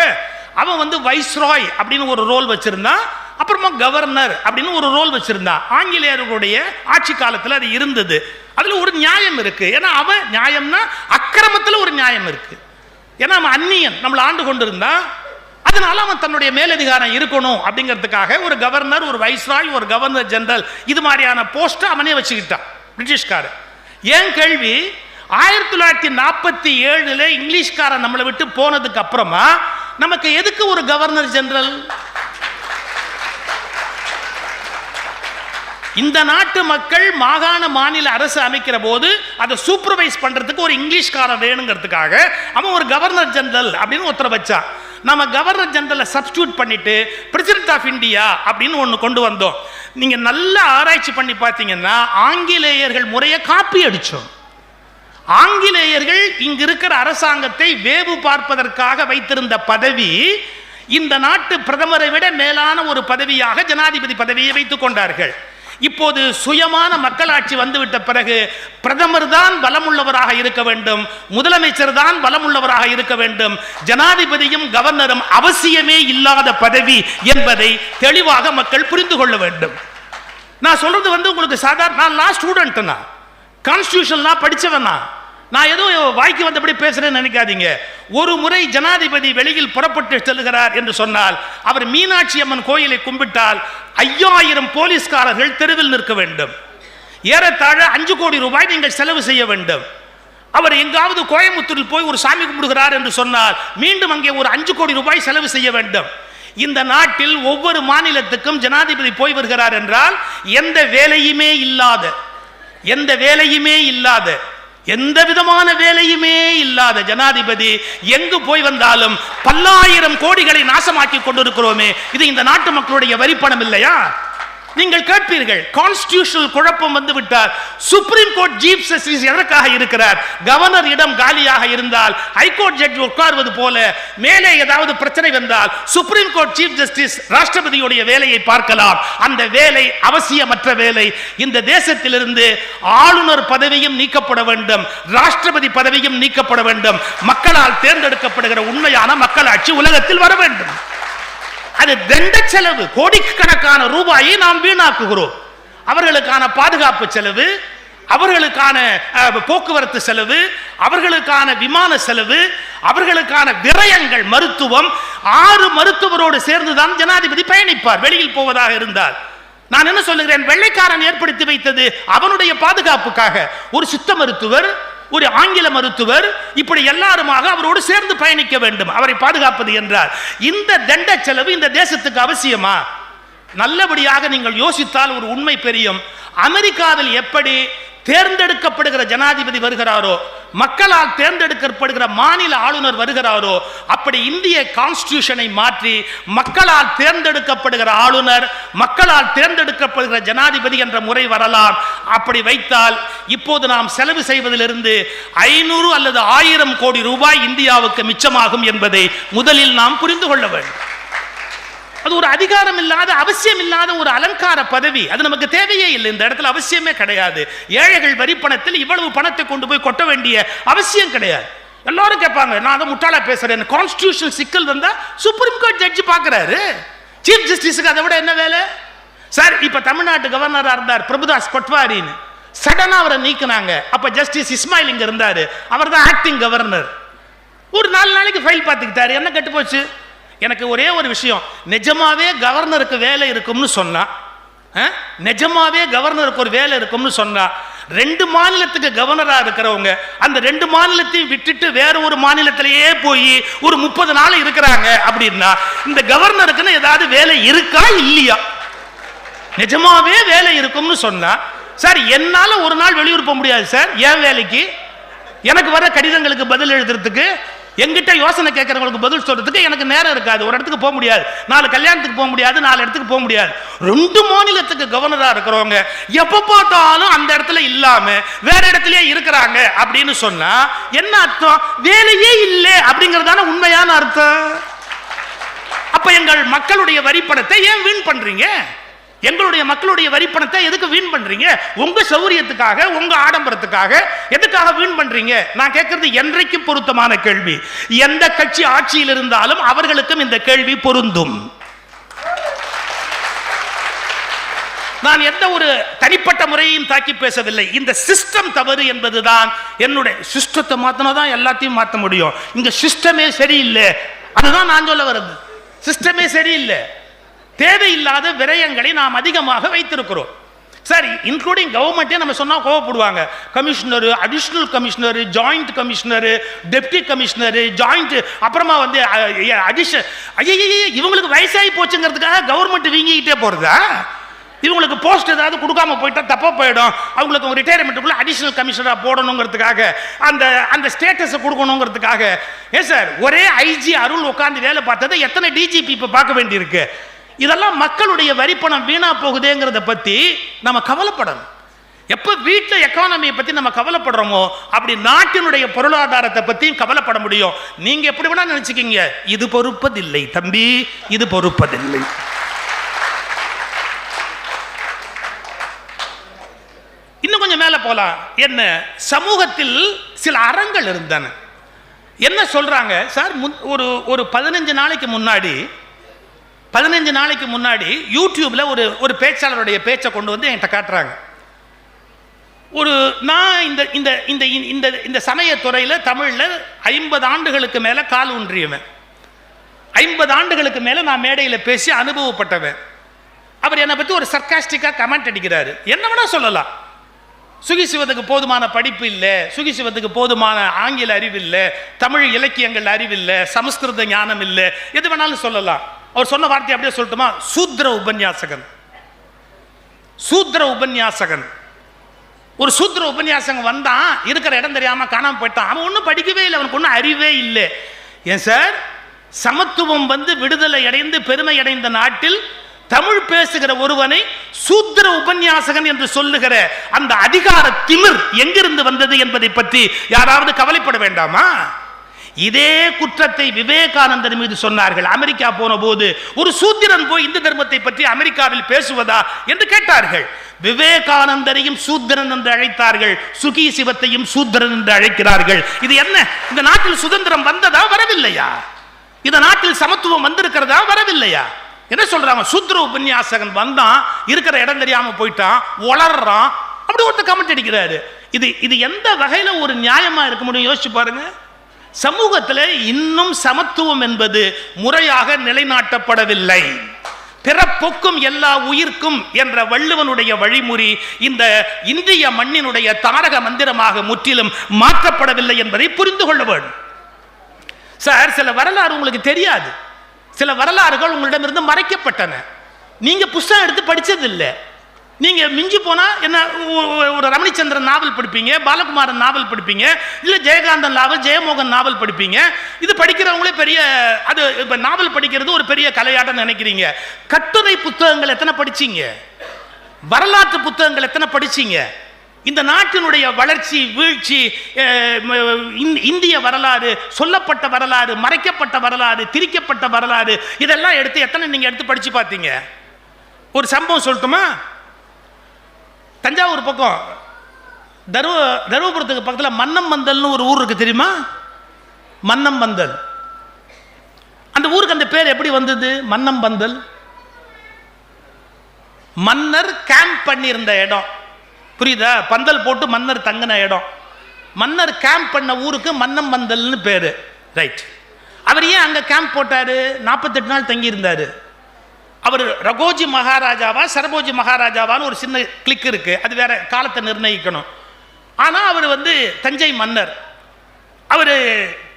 அவன் வைஸ்ராய் அப்படின்னு ஒரு ரோல் வச்சிருந்தான். அப்புறமா கவர்னர் அப்படின்னு ஒரு ரோல் வச்சிருந்தான். ஆங்கிலேயர்களுடைய ஆட்சி காலத்தில் அது இருந்தது. அதுல ஒரு நியாயம் இருக்கு. ஏன்னா அவன் நியாயம்னா அக்கிரமத்தில் ஒரு நியாயம் இருக்கு. ஏன்னா அவன் அந்நியன், நம்மளை ஆண்டு கொண்டு இருந்தா, அதனால அவன் தன்னுடைய மேலதிகாரம் இருக்கணும் அப்படிங்கிறதுக்காக ஒரு கவர்னர், ஒரு வைஸ்ராய், ஒரு கவர்னர் ஜெனரல் இது மாதிரியான போஸ்ட் அவனே வச்சுக்கிட்டான் பிரிட்டிஷ்கார. ஏன் கேள்வி, 1947 இங்கிலீஷ்காரன் நம்மளை விட்டு போனதுக்கு அப்புறமா நமக்கு எதுக்கு ஒரு கவர்னர் ஜெனரல்? இந்த நாட்டு மக்கள் மாகாண மாநில அரசு அமைக்கிற போது அதை சூப்பர்வைஸ் பண்றதுக்கு ஒரு இங்கிலீஷ்காரன் வேணுங்கிறதுக்காக அவன் ஒரு கவர்னர் ஜெனரல் அப்படின்னு ஒருத்தரை வச்சான். நம்ம கவர்னர் ஜெனரலை சப்ஸ்டியூட் பண்ணிட்டு பிரசிடென்ட் ஆஃப் இந்தியா அப்படின்னு ஒன்று கொண்டு வந்தோம். நீங்க நல்ல ஆராய்ச்சி பண்ணி பார்த்தீங்கன்னா ஆங்கிலேயர்கள் முறையை காப்பி அடிச்சோம். ஆங்கிலேயர்கள் இங்கு இருக்கிற அரசாங்கத்தை வேவு பார்ப்பதற்காக வைத்திருந்த பதவி இந்த நாட்டு பிரதமரை விட மேலான ஒரு பதவியாக ஜனாதிபதி பதவியை வைத்துக் கொண்டார்கள். இப்போது சுயமான மக்களாட்சி வந்துவிட்ட பிறகு பிரதமர் தான் பலமுள்ளவராக இருக்க வேண்டும், முதலமைச்சர் தான் பலமுள்ளவராக இருக்க வேண்டும், ஜனாதிபதியும் கவர்னரும் அவசியமே இல்லாத பதவி என்பதை தெளிவாக மக்கள் புரிந்து கொள்ள வேண்டும். நான் சொல்றது உங்களுக்கு சாதாரண, நான் லா ஸ்டூடெண்ட்னா, கான்ஸ்டிடியூஷன்லாம் படிச்சவனா, நான் ஏதோ வாய்க்கு வந்தபடி பேசுறேன்னு நினைக்காதீங்க. ஒரு முறை ஜனாதிபதி வெளியில் புறப்பட்டு செல்கிறார் என்று சொன்னால், அவர் மீனாட்சி அம்மன் கோயிலை கும்பிட்டால் 5000 போலீஸ்காரர்கள் தெருவில் நிற்க வேண்டும். ஏறத்தாழ 5 கோடி ரூபாய் நீங்கள் செலவு செய்ய வேண்டும். அவர் எங்காவது கோயம்புத்தூரில் போய் ஒரு சாமி கும்பிடுகிறார் என்று சொன்னால் மீண்டும் அங்கே ஒரு 5 கோடி ரூபாய் செலவு செய்ய வேண்டும். இந்த நாட்டில் ஒவ்வொரு மாநிலத்துக்கும் ஜனாதிபதி போய் வருகிறார் என்றால் எந்த வேலையுமே இல்லாத எந்த விதமான வேலையுமே இல்லாத ஜனாதிபதி எங்கு போய் வந்தாலும் பல்லாயிரம் கோடிகளை நாசமாக்கி கொண்டிருக்கிறோமே, இது இந்த நாட்டு மக்களுடைய வரி பணம் இல்லையா? நீங்கள் கேட்பீர்கள், கான்ஸ்டிடியூஷனல் குழப்பம் வந்து விட்டார், சுப்ரீம் கோர்ட் சீஃப் ஜஸ்டிஸ் எதற்காக இருக்கிறார்? கவர்னர் இடம் காலியாக இருந்தால் ஹைகோர்ட் ஜட்ஜ் உட்கார்வது போல மேலே ஏதாவது பிரச்சனை வந்தால் சுப்ரீம் கோர்ட் சீஃப் ஜஸ்டிஸ் ராஷ்டிரபதியுடைய வேலையை பார்க்கலாம். அந்த வேலை அவசியமற்ற வேலை. இந்த தேசத்திலிருந்து ஆளுநர் பதவியும் நீக்கப்பட வேண்டும், ராஷ்டிரபதி பதவியும் நீக்கப்பட வேண்டும். மக்களால் தேர்ந்தெடுக்கப்படுகிற உண்மையான மக்களாட்சி உலகத்தில் வர வேண்டும். அது தண்ட செலவு, கோடிக்கணக்கான ரூபாயை நாம் வீணாக்குகிறோம். அவர்களுக்கான பாதுகாப்பு செலவு, அவர்களுக்கான போக்குவரத்து செலவு, அவர்களுக்கான விமான செலவு, அவர்களுக்கான விரயங்கள், மருத்துவம். 6 மருத்துவரோடு சேர்ந்துதான் ஜனாதிபதி பயணிப்பார் வெளியில் போவதாக இருந்தால். நான் என்ன சொல்லுகிறேன், வெள்ளைக்காரன் ஏற்படுத்தி வைத்தது அவனுடைய பாதுகாப்புக்காக. ஒரு சித்த மருத்துவர், ஒரு ஆங்கில மருத்துவர், இப்படி எல்லாருமாக அவரோடு சேர்ந்து பயணிக்க வேண்டும் அவரை பாதுகாப்பது என்றார். இந்த தண்ட செலவு இந்த தேசத்துக்கு அவசியமா? நல்லபடியாக நீங்கள் யோசித்தால் ஒரு உண்மை பெரியும். அமெரிக்காவில் எப்படி தேர்ந்தெடுக்கப்படுகிற ஜனாதிபதி வருகிறாரோ, மக்களால் தேர்ந்தெடுக்கப்படுகிற மாநில ஆளுநர் வருகிறாரோ அப்படி இந்திய கான்ஸ்டிடியூஷனை மாற்றி மக்களால் தேர்ந்தெடுக்கப்படுகிற ஆளுநர், மக்களால் தேர்ந்தெடுக்கப்படுகிற ஜனாதிபதி என்ற முறை வரலாம். அப்படி வைத்தால் இப்போது நாம் செலவு செய்வதிலிருந்து 500 அல்லது 1000 கோடி ரூபாய் இந்தியாவுக்கு மிச்சமாகும் என்பதை முதலில் நாம் புரிந்து கொள்ள வேண்டும். அது ஒரு அதிகாரம் இல்லாத, அவசியம் இல்லாத ஒரு அலங்கார பதவி. அது நமக்கு தேவையே இல்லை. இந்த இடத்துல அவசியமே கிடையாது. ஏழைகள் வரி பணத்தில் இவ்வளவு பணத்தை கொண்டு போய் கொட்ட வேண்டிய அவசியம் கிடையாது. எல்லாரும் கேட்பாங்க, நான் அதை முட்டாளா பேசுறேன். கான்ஸ்டிடியூஷனல் சிக்கல் வந்தா சுப்ரீம் கோர்ட் ஜட்ஜி பார்க்கிறாரு. சீஃப் ஜஸ்டிஸுக்கு அதை விட என்ன வேலை சார்? இப்ப தமிழ்நாட்டு கவர்னரா இருந்தார் பிரபுதாஸ் பட்வாரின்னு, சடனா அவரை நீக்கினாங்க. அப்ப ஜஸ்டிஸ் இஸ்மாயில் இங்க இருந்தாரு, அவர் தான் ஆக்டிங் கவர்னர். ஒரு 4 நாளைக்கு ஃபைல் பார்த்துக்கிட்டாரு. என்ன கெட்டு போச்சு? எனக்கு ஒரே ஒரு விஷயம், நிஜமாவே கவர்னருக்கு வேலை இருக்கும்னு சொன்னா, நிஜமாவே கவர்னருக்கு ஒரு வேலை இருக்கும்னு சொன்னா, 2 மாநிலத்துக்கு கவர்னரா இருக்கிறவங்க அந்த 2 மாநிலத்தையும் விட்டுட்டு வேற ஒரு மாநிலத்திலேயே போய் ஒரு 30 நாள் இருக்கிறாங்க அப்படின்னா இந்த கவர்னருக்குன்னு ஏதாவது வேலை இருக்கா இல்லையா? நிஜமாவே வேலை இருக்கும்னு சொன்னா, சார் என்னால ஒரு நாள் வெளியூர் போக முடியாது சார். ஏன் வேலைக்கு? எனக்கு வர கடிதங்களுக்கு பதில் எழுதுறதுக்கு, எங்கிட்ட யோசனை கேட்கறவங்களுக்கு பதில் சொல்றதுக்கு எனக்கு நேரம் இருக்காது. ஒரு இடத்துக்கு போக முடியாது, 4 கல்யாணத்துக்கு போக முடியாது, 4 இடத்துக்கு போக முடியாது. 2 மாநிலத்துக்கு கவர்னரா இருக்கிறவங்க எப்ப பார்த்தாலும் அந்த இடத்துல இல்லாம வேற இடத்துலயே இருக்கிறாங்க அப்படின்னு சொன்னா என்ன அர்த்தம்? வேலையே இல்லை அப்படிங்கறதான உண்மையான அர்த்தம். அப்ப எங்கள் மக்களுடைய வரிப்பணத்தை ஏன் வீண் பண்றீங்க? எங்களுடைய மக்களுடைய வரிப்பணத்தை எதுக்கு வீண் பண்றீங்க? உங்க சௌரியத்துக்காக, உங்க ஆடம்பரத்துக்காக எதுக்காக வீண் பண்றீங்க? நான் கேட்கிறது என்றைக்கு பொருத்தமான கேள்வி. எந்த கட்சி ஆட்சியில் இருந்தாலும் அவர்களுக்கும் இந்த கேள்வி பொருந்தும். நான் எந்த ஒரு தனிப்பட்ட முறையையும் தாக்கி பேசவில்லை. இந்த சிஸ்டம் தவறு என்பதுதான் என்னுடைய. சிஸ்டத்தை மாத்தினாதான் எல்லாத்தையும் மாற்ற முடியும். இங்க சிஸ்டமே சரியில்லை, அதுதான் நான் சொல்ல வருது. சிஸ்டமே சரியில்லை. தேவையில்லாத விரயங்களை நாம் அதிகமாக வைத்திருக்கிறோம். சரி, இன்க்ளூடிங் கவர்மெண்ட்டே நம்ம சொன்னா கோவப்படுவாங்க. Commissioner, additional commissioner, joint commissioner, deputy commissioner, joint, அப்புறமா வந்து அடிஷன். இவங்களுக்கு வயசாகி போச்சுங்கிறதுக்காக கவர்மெண்ட் வீங்கிக்கிட்டே போறதா? இவங்களுக்கு போஸ்ட் ஏதாவது கொடுக்காம போயிட்டா தப்பா போயிடும், அவங்களுக்கு ரிட்டையர்மெண்ட்டுக்குள்ள அடிஷனல் கமிஷனரா போடணுங்கிறதுக்காக, அந்த ஸ்டேட்டஸை கொடுக்கணுங்கிறதுக்காக. ஏன் சார், ஒரே ஐஜி அருள் உட்கார்ந்து வேலை பார்த்ததை எத்தனை டிஜிபி இப்ப பார்க்க வேண்டியிருக்கு? இதெல்லாம் மக்களுடைய வரிப்பணம் வீணா போகுதுங்கிறத பத்தி நம்ம கவலைப்படணும். எப்ப வீட்டில் எக்கானமியை பத்தி நம்ம கவலைப்படுறோமோ அப்படி நாட்டினுடைய பொருளாதாரத்தை பத்தி கவலைப்பட முடியும். நீங்க எப்படி வேணா நினைச்சுக்கீங்க, இது பொறுப்பதில்லை தம்பி, இது பொறுப்பதில்லை. இன்னும் கொஞ்சம் மேல போலாம். என்ன, சமூகத்தில் சில அறங்கள் இருந்தன. என்ன சொல்றாங்க சார்? ஒரு 15 நாளைக்கு முன்னாடி யூடியூப்ல ஒரு பேச்சாளருடைய பேச்சை கொண்டு வந்து என்கிட்ட காட்டுறாங்க. நான் இந்த சமயத்துறையில் தமிழ்ல 50 ஆண்டுகளுக்கு மேல கால் ஊன்றியவன். 50 ஆண்டுகளுக்கு மேல நான் மேடையில் பேசி அனுபவப்பட்டவன். அவர் என்னை பத்தி ஒரு சர்க்காஸ்டிக்கா கமெண்ட் அடிக்கிறாரு. என்ன வேணா சொல்லலாம். சுகிசிவத்துக்கு போதுமான படிப்பு இல்லை, சுகிசிவத்துக்கு போதுமான ஆங்கில அறிவு இல்லை, தமிழ் இலக்கியங்கள் அறிவு இல்லை, சமஸ்கிருத ஞானம் இல்லை, எது வேணாலும் சொல்லலாம். அவர் சொன்ன வார்த்தை அப்படியே சொல்லட்டுமா? சூத்ர உபன்யாசகன். ஒரு சூத்ர உபன்யாசகன் வந்தான், இருக்கிற இடம் தெரியாம காணாம போயிட்டான். அவன் ஒன்றும் படிக்கவே இல்லை, அவனுக்கு ஒன்றும் அறிவே இல்லை. ஏன் சார், சமத்துவம் வந்து விடுதலை அடைந்து பெருமை அடைந்த நாட்டில் தமிழ் பேசுகிற ஒருவனை சூத்ர உபன்யாசகன் என்று சொல்லுகிற அந்த அதிகார திமிர் எங்கிருந்து வந்தது என்பதை பற்றி யாராவது கவலைப்பட வேண்டாமா? இதே குற்றத்தை விவேகானந்தர் மீது சொன்னார்கள். அமெரிக்கா போன போது ஒரு சூத்திரன் போய் இந்து தர்மத்தை பற்றி அமெரிக்காவில் பேசுவதா என்று கேட்டார்கள். விவேகானந்தரையும் சூத்திரன் என்று அழைத்தார்கள், சுகி சிவத்தையும் சூத்திரன் என்று அழைக்கிறார்கள். இது என்ன? இந்த நாட்டில் சுதந்திரம் வந்ததா, வரவில்லையா? இந்த நாட்டில் சமத்துவம் வந்திருக்கிறதா, வரவில்லையா? என்ன சொல்றாங்க? சூத்ர உபன்யாசகன் வந்தான், இருக்கிற இடம் தெரியாம போயிட்டான், வளர்றான், அப்படி ஒருத்தர் கமெண்ட் அடிக்கிறாரு. இது எந்த வகையில ஒரு நியாயமா இருக்க முடியும்? யோசிச்சு பாருங்க. சமூகத்தில் இன்னும் சமத்துவம் என்பது முறையாக நிலைநாட்டப்படவில்லை. பிறப்புக்கும் எல்லா உயிர்க்கும் என்ற வள்ளுவனுடைய வழிமுறை இந்த இந்திய மண்ணினுடைய தாரக மந்திரமாக முற்றிலும் மாற்றப்படவில்லை என்பதை புரிந்து கொள்ள வேண்டும். சார், சில வரலாறு உங்களுக்கு தெரியாது, சில வரலாறுகள் உங்களிடமிருந்து மறைக்கப்பட்டன. நீங்க புத்தகம் எடுத்து படிச்சது இல்லை. நீங்க மிஞ்சி போனா என்ன, ஒரு ரமணிச்சந்திரன் நாவல் படிப்பீங்க, பாலகுமாரன் நாவல் படிப்பீங்க, இல்ல ஜெயகாந்தன் நாவல், ஜெயமோகன் நாவல் படிப்பீங்க. இது படிக்கிறவங்களே பெரிய, அது இப்ப நாவல் படிக்கிறது ஒரு பெரிய கலையாட்டம் நினைக்கிறீங்க. கட்டுரை புத்தகங்கள் எத்தனை படிச்சீங்க? வரலாற்று புத்தகங்கள் எத்தனை படிச்சீங்க? இந்த நாட்டினுடைய வளர்ச்சி, வீழ்ச்சி, இந்திய வரலாறு, சொல்லப்பட்ட வரலாறு, மறைக்கப்பட்ட வரலாறு, திரிக்கப்பட்ட வரலாறு, இதெல்லாம் எடுத்து எத்தனை நீங்க எடுத்து படிச்சு பார்த்தீங்க? ஒரு சம்பவம் சொல்லட்டுமா? தஞ்சாவூர் பக்கம் தருமபுரத்துக்கு பக்கத்தில் மன்னம்பந்தல்னு ஒரு ஊர் இருக்கு, தெரியுமா? மன்னம்பந்தல். அந்த ஊருக்கு அந்த பேர் எப்படி வந்தது? மன்னம்பந்தல். மன்னர் கேம்ப் பண்ணியிருந்த இடம், புரியுதா? பந்தல் போட்டு மன்னர் தங்கின இடம். மன்னர் கேம்ப் பண்ண ஊருக்கு மன்னம்பந்தல்னு பேரு. ரைட். அவர் ஏன் அங்க கேம்ப் போட்டாரு? 48 நாள் தங்கி இருந்தாரு. அவர் ரகோஜி மகாராஜாவா சரபோஜி மகாராஜாவான்னு ஒரு சின்ன கிளிக் இருக்கு, அது வேற, காலத்தை நிர்ணயிக்கணும். ஆனா அவர் தஞ்சை மன்னர். அவர்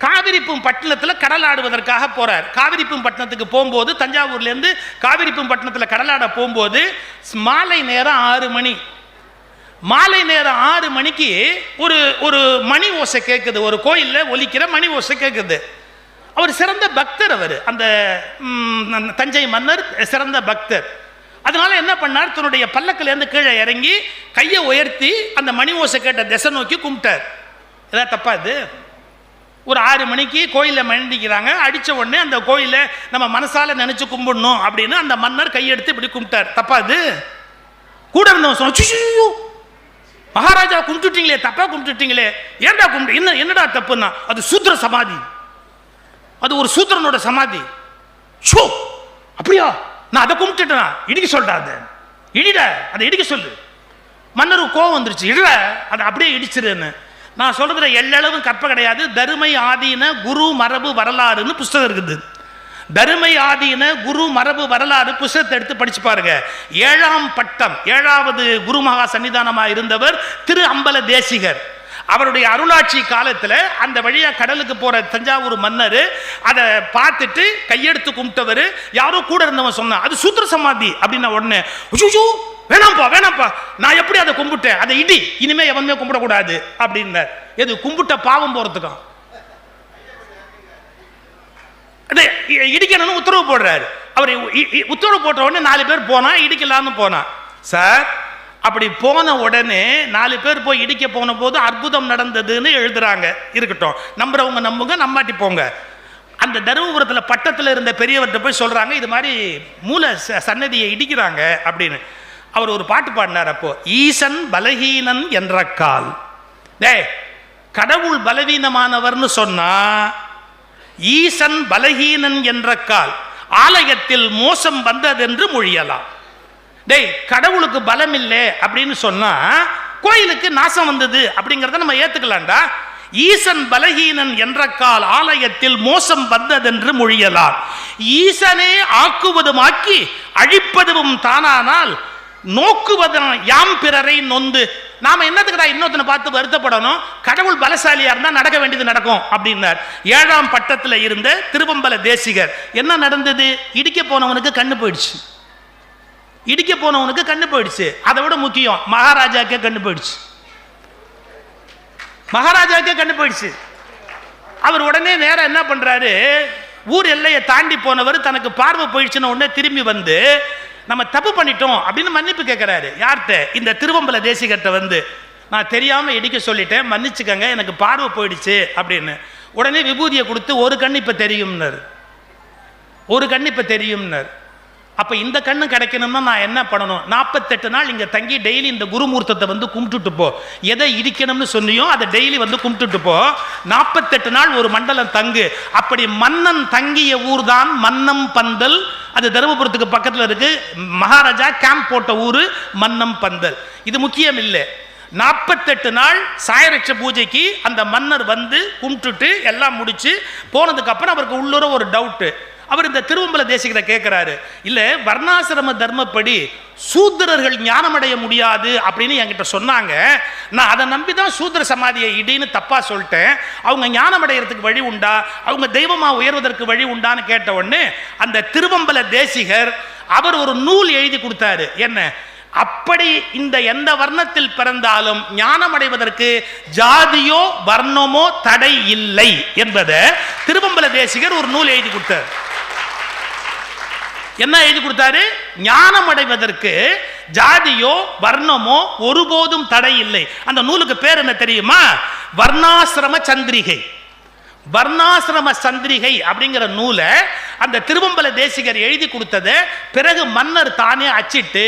காவிரிப்பட்டினத்தில் கடலாடுவதற்காக போறார். காவிரிப்பட்டினத்துக்கு போகும்போது, தஞ்சாவூர்ல இருந்து காவிரிப்பட்டினத்தில் கடலாட போகும்போது மாலை நேரம் 6 மணி. மாலை நேரம் 6 மணிக்கு ஒரு மணி ஓசை கேட்குது, ஒரு கோயிலில் ஒலிக்கிற மணி ஓசை கேட்குது. அவர் சிறந்த பக்தர், அவர் அந்த தஞ்சை மன்னர் சிறந்த பக்தர். அதனால என்ன பண்ணார், தன்னுடைய பல்லக்கிலேருந்து கீழே இறங்கி கையை உயர்த்தி அந்த மணி ஓசை கேட்ட திசை நோக்கி கும்பிட்டார். ஏதாவது தப்பா? இது ஒரு 6 மணிக்கு கோயிலில் மண்டிக்கிறாங்க, அடித்த உடனே அந்த கோயிலை நம்ம மனசால நினைச்சு கும்பிடணும் அப்படின்னு அந்த மன்னர் கையெடுத்து இப்படி கும்பிட்டார். தப்பா? இது கூட இருந்தவன் சொன்ன, மகாராஜா கும்பிட்டுட்டீங்களே, தப்பா கும்பிட்டுட்டீங்களே, ஏன்டா கும்பிட்டு, என்னடா தப்புன்னா, அது சூத்திர சமாதி, அது ஒரு சூத்திரனோட சமாதி. ஷோ, அப்படியா? நான் அதை கும்பிட்டுட்டேன், இடிக்க சொல்றாத, இடிட, அதை இடிக்க சொல்லு. மன்னருக்கு கோவம் வந்துருச்சு, இட அதை அப்படியே இடிச்சிருன்னு. நான் சொல்றதுல எல்லளவும் கற்ப கிடையாது. தருமை ஆதீன குரு மரபு வரலாறுன்னு புஸ்தகம் இருக்குது. தருமை ஆதீன குரு மரபு வரலாறு புஸ்தகத்தை எடுத்து படிச்சு பாருங்க. 7ஆம் பட்டம், 7வது குருமகா சன்னிதானமாக இருந்தவர் திரு அம்பல தேசிகர். அவருடைய அருளாட்சி காலத்தில் அந்த வழியா கடலுக்கு போற தஞ்சாவூர் மன்னர் அதை பார்த்துட்டு கையெடுத்து கும்பிட்டவர். யாரோ கூட இருந்தவன் சொன்னான், அது சூத்திர சமாதி அப்படின்ன உடனே, வேணாம்ப்பா வேணாம்ப்பா, நான் எப்படி அதை கும்பிட்டேன், அதை இடி, இனிமே எவனுமே கும்பிடக்கூடாது அப்படின்னார். எது கும்பிட்ட பாவம் போறதுக்கும் இடிக்கணும்னு உத்தரவு போடுறாரு. அவர் உத்தரவு போட்ட உடனே 4 பேர் போனா இடிக்கலான்னு போனா. சார், அப்படி போன உடனே 4 பேர் போய் இடிக்க போன போது அற்புதம் நடந்ததுன்னு எழுதுறாங்க. இருக்கட்டும், நம்புறவங்க நம்புங்க, நம்பாட்டி போங்க. அந்த தருமபுரத்தில் பட்டத்தில் இருந்த பெரியவர்கிட்ட போய் சொல்றாங்க, இது மாதிரி மூல சன்னதியை இடிக்கிறாங்க அப்படின்னு. அவர் ஒரு பாட்டு பாடினார். அப்போ ஈசன் பலகீனன் என்ற கால், கடவுள் பலவீனமானவர்னு சொன்னா, ஈசன் பலகீனன் என்ற கால் ஆலயத்தில் மோசம் வந்ததென்று மொழியலாம். கடவுளுக்கு பலம் இல்லை அப்படின்னு சொன்னா கோயிலுக்கு நாசம் வந்தது அப்படிங்கிறத நம்ம ஏத்துக்கலாம்டா. ஈசன் பலகீனன் என்ற கால் ஆலயத்தில் மோசம் வந்ததென்று மொழியலாம். ஈசனே ஆக்குவதுமாக்கி அழிப்பதும் தானானால் நோக்குவதும் யாம் பிறரை நொந்து. நாம என்னத்துக்குடா இன்னொருத்தனை பார்த்து வருத்தப்படணும், கடவுள் பலசாலியா இருந்தா நடக்க வேண்டியது நடக்கும் அப்படின்னார். 7ஆம் பட்டத்தில் இருந்த திருவம்பல தேசிகர். என்ன நடந்தது? இடிக்க போனவனுக்கு கண்ணு போயிடுச்சு, இடிக்க போனவனுக்கு கண்ணு போயிடுச்சு. அதை விட முக்கியம், மகாராஜாக்கே கண்ணு போயிடுச்சு, மகாராஜாக்கே கண்ணு போயிடுச்சு. அவர் உடனே நேர என்ன பண்றாரு, ஊர் எல்லையை தாண்டி போனவர் தனக்கு பார்வை போயிடுச்சுன்னு உடனே திரும்பி வந்து நம்ம தப்பு பண்ணிட்டோம் அப்படின்னு மன்னிப்பு கேட்கிறாரு. யார்கிட்ட? இந்த திருவம்பல தேசிகர்கிட்ட நான் தெரியாம இடிக்க சொல்லிட்டேன், மன்னிச்சுக்கங்க, எனக்கு பார்வை போயிடுச்சு அப்படின்னு. உடனே விபூதியை கொடுத்து ஒரு கண்ணு இப்ப தெரியும்னார், ஒரு கண்ணு இப்ப தெரியும்னார். அப்ப இந்த கண்ணு கிடைக்கணும்னா நான் என்ன பண்ணணும்? 48 நாள் இங்க தங்கி டெய்லி இந்த குருமூர்த்தத்தை கும்பிட்டுட்டு போ. எதை இடிக்கணும்னு சொன்னியோ அதை டெய்லி கும்பிட்டுட்டு போ. 48 நாள் ஒரு மண்டலம் தங்கு. அப்படி மன்னன் தங்கிய ஊர் தான் மன்னம் பந்தல். அது தருமபுரத்துக்கு பக்கத்தில் இருக்கு. மகாராஜா கேம்ப் போட்ட ஊரு மன்னம் பந்தல். இது முக்கியம் இல்லை. 48 நாள் சாயரட்ச பூஜைக்கு அந்த மன்னர் கும்பிட்டுட்டு எல்லாம் முடிச்சு போனதுக்கு அப்புறம் அவருக்கு உள்ளூர ஒரு டவுட்டு. அவர் இந்த திருவம்பல தேசிகரை கேட்கிறாரு, இல்ல வர்ணாசிரம தர்மப்படி சூத்திரர்கள் ஞானமடைய முடியாது அப்படின்னு என்கிட்ட சொன்னாங்க, நான் அதை நம்பிதான் சூத்திர சமாதியை இடின்னு தப்பா சொல்லிட்டேன், அவங்க ஞானமடைகிறதுக்கு வழி உண்டா, அவங்க தெய்வமா உயர்வதற்கு வழி உண்டான்னு கேட்ட உடனே அந்த திருவம்பல தேசிகர் அவர் ஒரு நூல் எழுதி கொடுத்தாரு. என்ன? அப்படி இந்த எந்த வர்ணத்தில் பிறந்தாலும் ஞானம் அடைவதற்கு ஜாதியோ வர்ணமோ தடை இல்லை என்பதை திருவம்பல தேசிகர் ஒரு நூல் எழுதி கொடுத்தார். என்ன எழுதி கொடுத்தாரு? ஞானம் அடைவதற்கு ஜாதியோ வர்ணமோ ஒருபோதும் தடை இல்லை. அந்த நூலுக்கு பேர் என்ன தெரியுமா? வர்ணாசிரம சந்திரிகை. வர்ணாசிரம சந்திரிகை அப்படிங்கிற நூலை அந்த திருவம்பல தேசிகர் எழுதி கொடுத்தது. பிறகு மன்னர் தானே அச்சிட்டு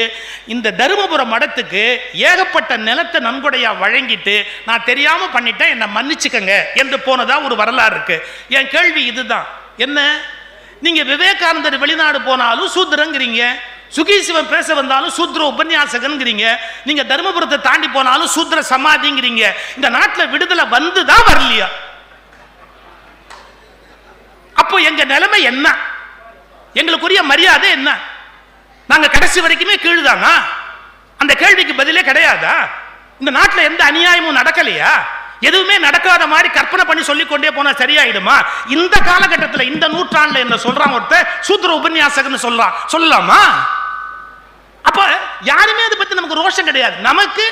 இந்த தருமபுர மடத்துக்கு ஏகப்பட்ட நிலத்தை நன்கொடையா வழங்கிட்டு, நான் தெரியாம பண்ணிட்டேன், என்னை மன்னிச்சுக்கங்க என்று போனதா ஒரு வரலாறு இருக்கு. என் கேள்வி இதுதான், என்ன நீங்க விவேகானந்தர் வெளிநாடு போனாலும் சூத்திரங்கிறீங்க, சுகீசிவன் பேச வந்தாலும் சூத்ர உபன்யாசகன்கிறீங்க, நீங்க தர்மபுரத்தை தாண்டி போனாலும் சூத்ர சமாதிங்கிறீங்க. இந்த நாட்டில் விடுதலை வந்துதான் வரலையா? அப்போ எங்க நிலைமை என்ன? எங்களுக்குரிய மரியாதை என்ன? நாங்க கடைசி வரைக்குமே கீழ்தானா? அந்த கேள்விக்கு பதிலே கிடையாதா? இந்த நாட்டில் எந்த அநியாயமும் நடக்கலையா? எதுவுமே நடக்காத மாதிரி கற்பனை பண்ணி சொல்லிக்கொண்டே போனா சரியாயிடுமா? இந்த காலகட்டத்தில் இந்த நூற்றாண்டுல என்ன சொல்றான் ஒருத்தர் சூத்திர உபன்யாசகன்னு சொல்றான், சொல்லலாமா? அப்ப யாருமே அதை பத்தி நமக்கு ரோஷம் கிடையாது. நமக்கு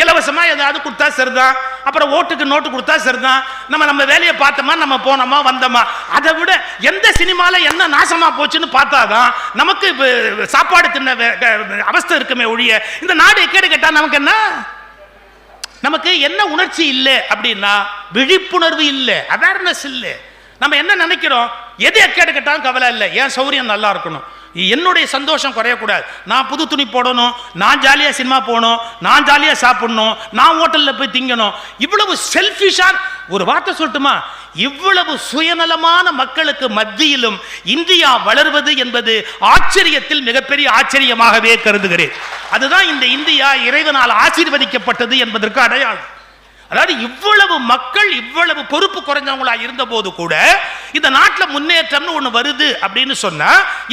இலவசமா ஏதாவது கொடுத்தா சரிதான், அப்புறம் ஓட்டுக்கு நோட்டு கொடுத்தா சரிதான், நம்ம வேலையை பார்த்தோமா, நம்ம போனோமா வந்தோமா. அதை விட எந்த சினிமால என்ன நாசமா போச்சுன்னு பார்த்தாதான் நமக்கு சாப்பாடு தின்ன அவஸ்தை இருக்குமே ஒழிய இந்த நாடு கேடு கேட்டா நமக்கு என்ன? நமக்கு என்ன உணர்ச்சி இல்லை அப்படின்னா விழிப்புணர்வு இல்லை, அவேர்னஸ் இல்லை. நம்ம என்ன நினைக்கிறோம்? எது எக்கேடு கேட்டாலும் கவலை இல்லை, என் சௌரியம் நல்லா இருக்கணும், என்னுடைய சந்தோஷம் குறையக்கூடாது, நான் புது துணி போடணும், நான் ஜாலியாக சினிமா போகணும், நான் ஜாலியாக சாப்பிடணும், நான் ஹோட்டலில் போய் திங்கணும். இவ்வளவு செல்ஃபிஷா ஒரு வார்த்தை சொல்லட்டுமா? இவ்வளவு சுயநலமான மக்களுக்கு மத்தியிலும் இந்தியா வளர்வது என்பது ஆச்சரியத்தில் மிகப்பெரிய ஆச்சரியமாகவே கருதுகிறேன். அதுதான் இந்த இந்தியா இறைவனால் ஆசீர்வதிக்கப்பட்டது என்பதற்கு அடையாளம். அதாவது இவ்வளவு மக்கள் இவ்வளவு பொறுப்பு குறைஞ்சவங்களா இருந்த போது கூட இந்த நாட்டில் முன்னேற்றம்னு ஒன்று வருது அப்படின்னு சொன்னா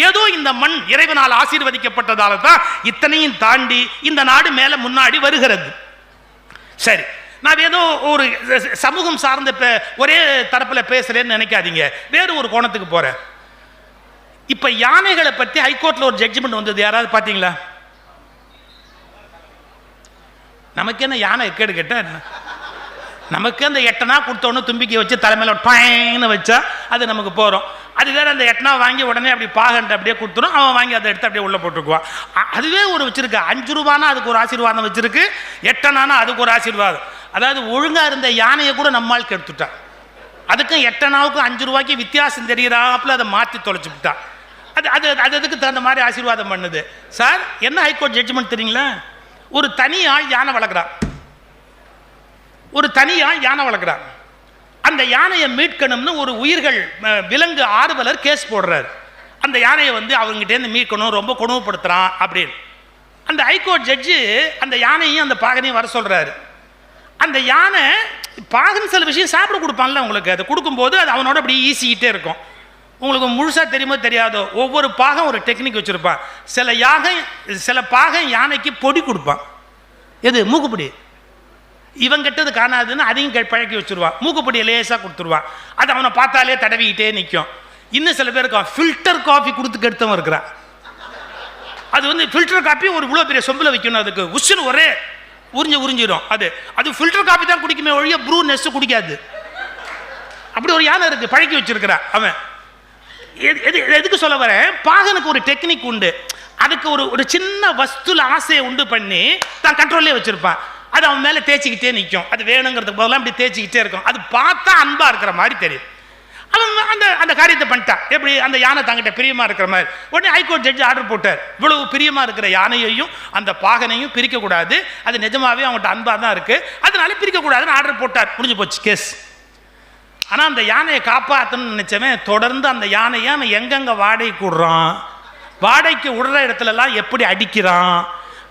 ஏதோ இந்த மண் இறைவனால் ஆசீர்வதிக்கப்பட்டதால தான் இத்தனையும் தாண்டி இந்த நாடு மேல முன்னாடி வருகிறது. சரி, நான் ஏதோ ஒரு சமூகம் சார்ந்த ஒரே தரப்பில் பேசுறேன்னு நினைக்காதீங்க, வேறு ஒரு கோணத்துக்கு போறேன். இப்ப யானைகளை பற்றி ஹைகோர்ட்ல ஒரு ஜட்ஜ்மெண்ட் வந்தது, யாராவது பார்த்தீங்களா? நமக்கு என்ன யானை எக்கேடு கேட்ட என்ன? நமக்கு அந்த எட்டனா கொடுத்தோன்னு தும்பிக்கை வச்சு தலைமையில் டாயின்னு வச்சா அது நமக்கு போகிறோம். அது வேற அந்த எட்டனா வாங்கி உடனே அப்படி பாகன்ட்டு அப்படியே கொடுத்துரும், அவன் வாங்கி அதை எடுத்து அப்படியே உள்ளே போட்டுக்குவான். அதுவே ஒரு வச்சிருக்கு. 5 ரூபானா அதுக்கு ஒரு ஆசீர்வாதம் வச்சிருக்கு, எட்டனானா அதுக்கு ஒரு ஆசீர்வாதம். அதாவது ஒழுங்காக இருந்த யானையை கூட நம்மால் கெடுத்துட்டான். அதுக்கும் எட்டனாவுக்கும் 5 ரூபாய்க்கு வித்தியாசம் தெரிகிறாப்புல அதை மாற்றி தொலைச்சு விட்டான். அது அதுக்கு தகுந்த மாதிரி ஆசீர்வாதம் பண்ணுது. சார் என்ன ஹைகோர்ட் ஜட்ஜ்மெண்ட் தெரியுங்களா? ஒரு தனி ஆள் யானை வளர்க்குறான், ஒரு தனியாள் யானை வளர்க்குறாங்க. அந்த யானையை மீட்கணும்னு ஒரு உயிர்கள் விலங்கு ஆர்வலர் கேஸ் போடுறாரு. அந்த யானையை அவங்ககிட்டேருந்து மீட்கணும், ரொம்ப கொடுமைப்படுத்துறான் அப்படின்னு. அந்த ஹைகோர்ட் ஜட்ஜு அந்த யானையும் அந்த பாகனையும் வர சொல்றாரு. அந்த யானை பாகன் சில விஷயம் சாப்பிட கொடுப்பான்ல உங்களுக்கு, அதை கொடுக்கும்போது அது அவனோட அப்படி ஈசிக்கிட்டே இருக்கும். உங்களுக்கு முழுசா தெரியுமோ தெரியாதோ, ஒவ்வொரு பாகம் ஒரு டெக்னிக் வச்சிருப்பான். சில பாகம் யானைக்கு பொடி கொடுப்பான். எது? மூக்குப்பொடி. இவன் கெட்டது காணாதுன்னு அதையும் பழக்கி வச்சிருவான். மூக்குப்பொடியை லேசாக கொடுத்துருவான். அது அவனை பார்த்தாலே தடவிக்கிட்டே நிற்கும். இன்னும் சில பேர் இருக்கான் ஃபில்டர் காஃபி கொடுத்து கெடுத்தவன் இருக்கிறான். அது ஃபில்டர் காஃபி ஒரு இவ்வளோ பெரிய சொம்பில் வைக்கணும், அதுக்கு உஷ்ஷுன்னு ஒரே உறிஞ்சிடும். அது ஃபில்டர் காஃபி தான் குடிக்குமே ஒழிய ப்ரூ நெஸ் குடிக்காது. அப்படி ஒரு யானை இருக்கு, பழக்கி வச்சிருக்கிறான் அவன். எதுக்கு சொல்ல வரேன்? பாகனுக்கு ஒரு டெக்னிக் உண்டு. அதுக்கு ஒரு சின்ன வஸ்துல ஆசையை உண்டு பண்ணி தான் கண்ட்ரோல்லே வச்சிருப்பான். அது அவன் மேலே தேய்ச்சிக்கிட்டே நிற்கும். அது வேணுங்கிறதுக்கு பதிலாக அப்படி தேய்ச்சிக்கிட்டே இருக்கும். அது பார்த்தா அன்பா இருக்கிற மாதிரி தெரியும். அவன் அந்த காரியத்தை பண்ணிட்டான். எப்படி? அந்த யானை தங்கிட்ட பிரியமா இருக்கிற மாதிரி. உடனே ஹைகோர்ட் ஜட்ஜி ஆர்டர் போட்டார், இவ்வளவு பிரியமா இருக்கிற யானையையும் அந்த பாகனையும் பிரிக்கக்கூடாது, அது நிஜமாவே அவங்கள்ட்ட அன்பா தான் இருக்கு, அதனால பிரிக்கக்கூடாதுன்னு ஆர்டர் போட்டார். முடிஞ்சு போச்சு கேஸ். ஆனால் அந்த யானையை காப்பாற்றணும்னு நினைச்சவன் தொடர்ந்து அந்த யானையை அவன் எங்கெங்க வாடகைக்கு விடுறான், வாடகைக்கு விடுற இடத்துலலாம் எப்படி அடிக்கிறான்,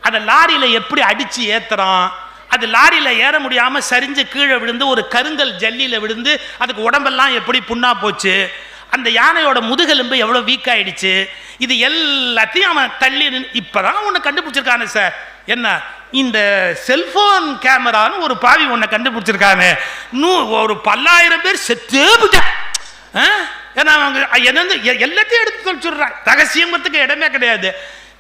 அதை லாரியில் எப்படி அடித்து ஏற்றுறான், அது லாரியில் ஏற முடியாமல் சரிஞ்சு கீழே விழுந்து ஒரு கருங்கல் ஜல்லியில் விழுந்து அதுக்கு உடம்பெல்லாம் எப்படி புண்ணா போச்சு, அந்த யானையோட முதுகெலும்பு எவ்வளோ வீக் ஆயிடுச்சு, இது எல்லாத்தையும் அவன் தள்ளி இப்போதான் ஒன்று கண்டுபிடிச்சிருக்கானே சார். என்ன? இந்த செல்போன் கேமரான்னு ஒரு பாவி ஒன்றை கண்டுபிடிச்சிருக்கானே, ஒரு 10,000 பேர் செத்தே போயிட்டான். ஏன்னா அவங்க என்னென்னு எல்லாத்தையும் எடுத்து சொல்லிச்சுடுறான். ரகசியத்துக்கு இடமே கிடையாது.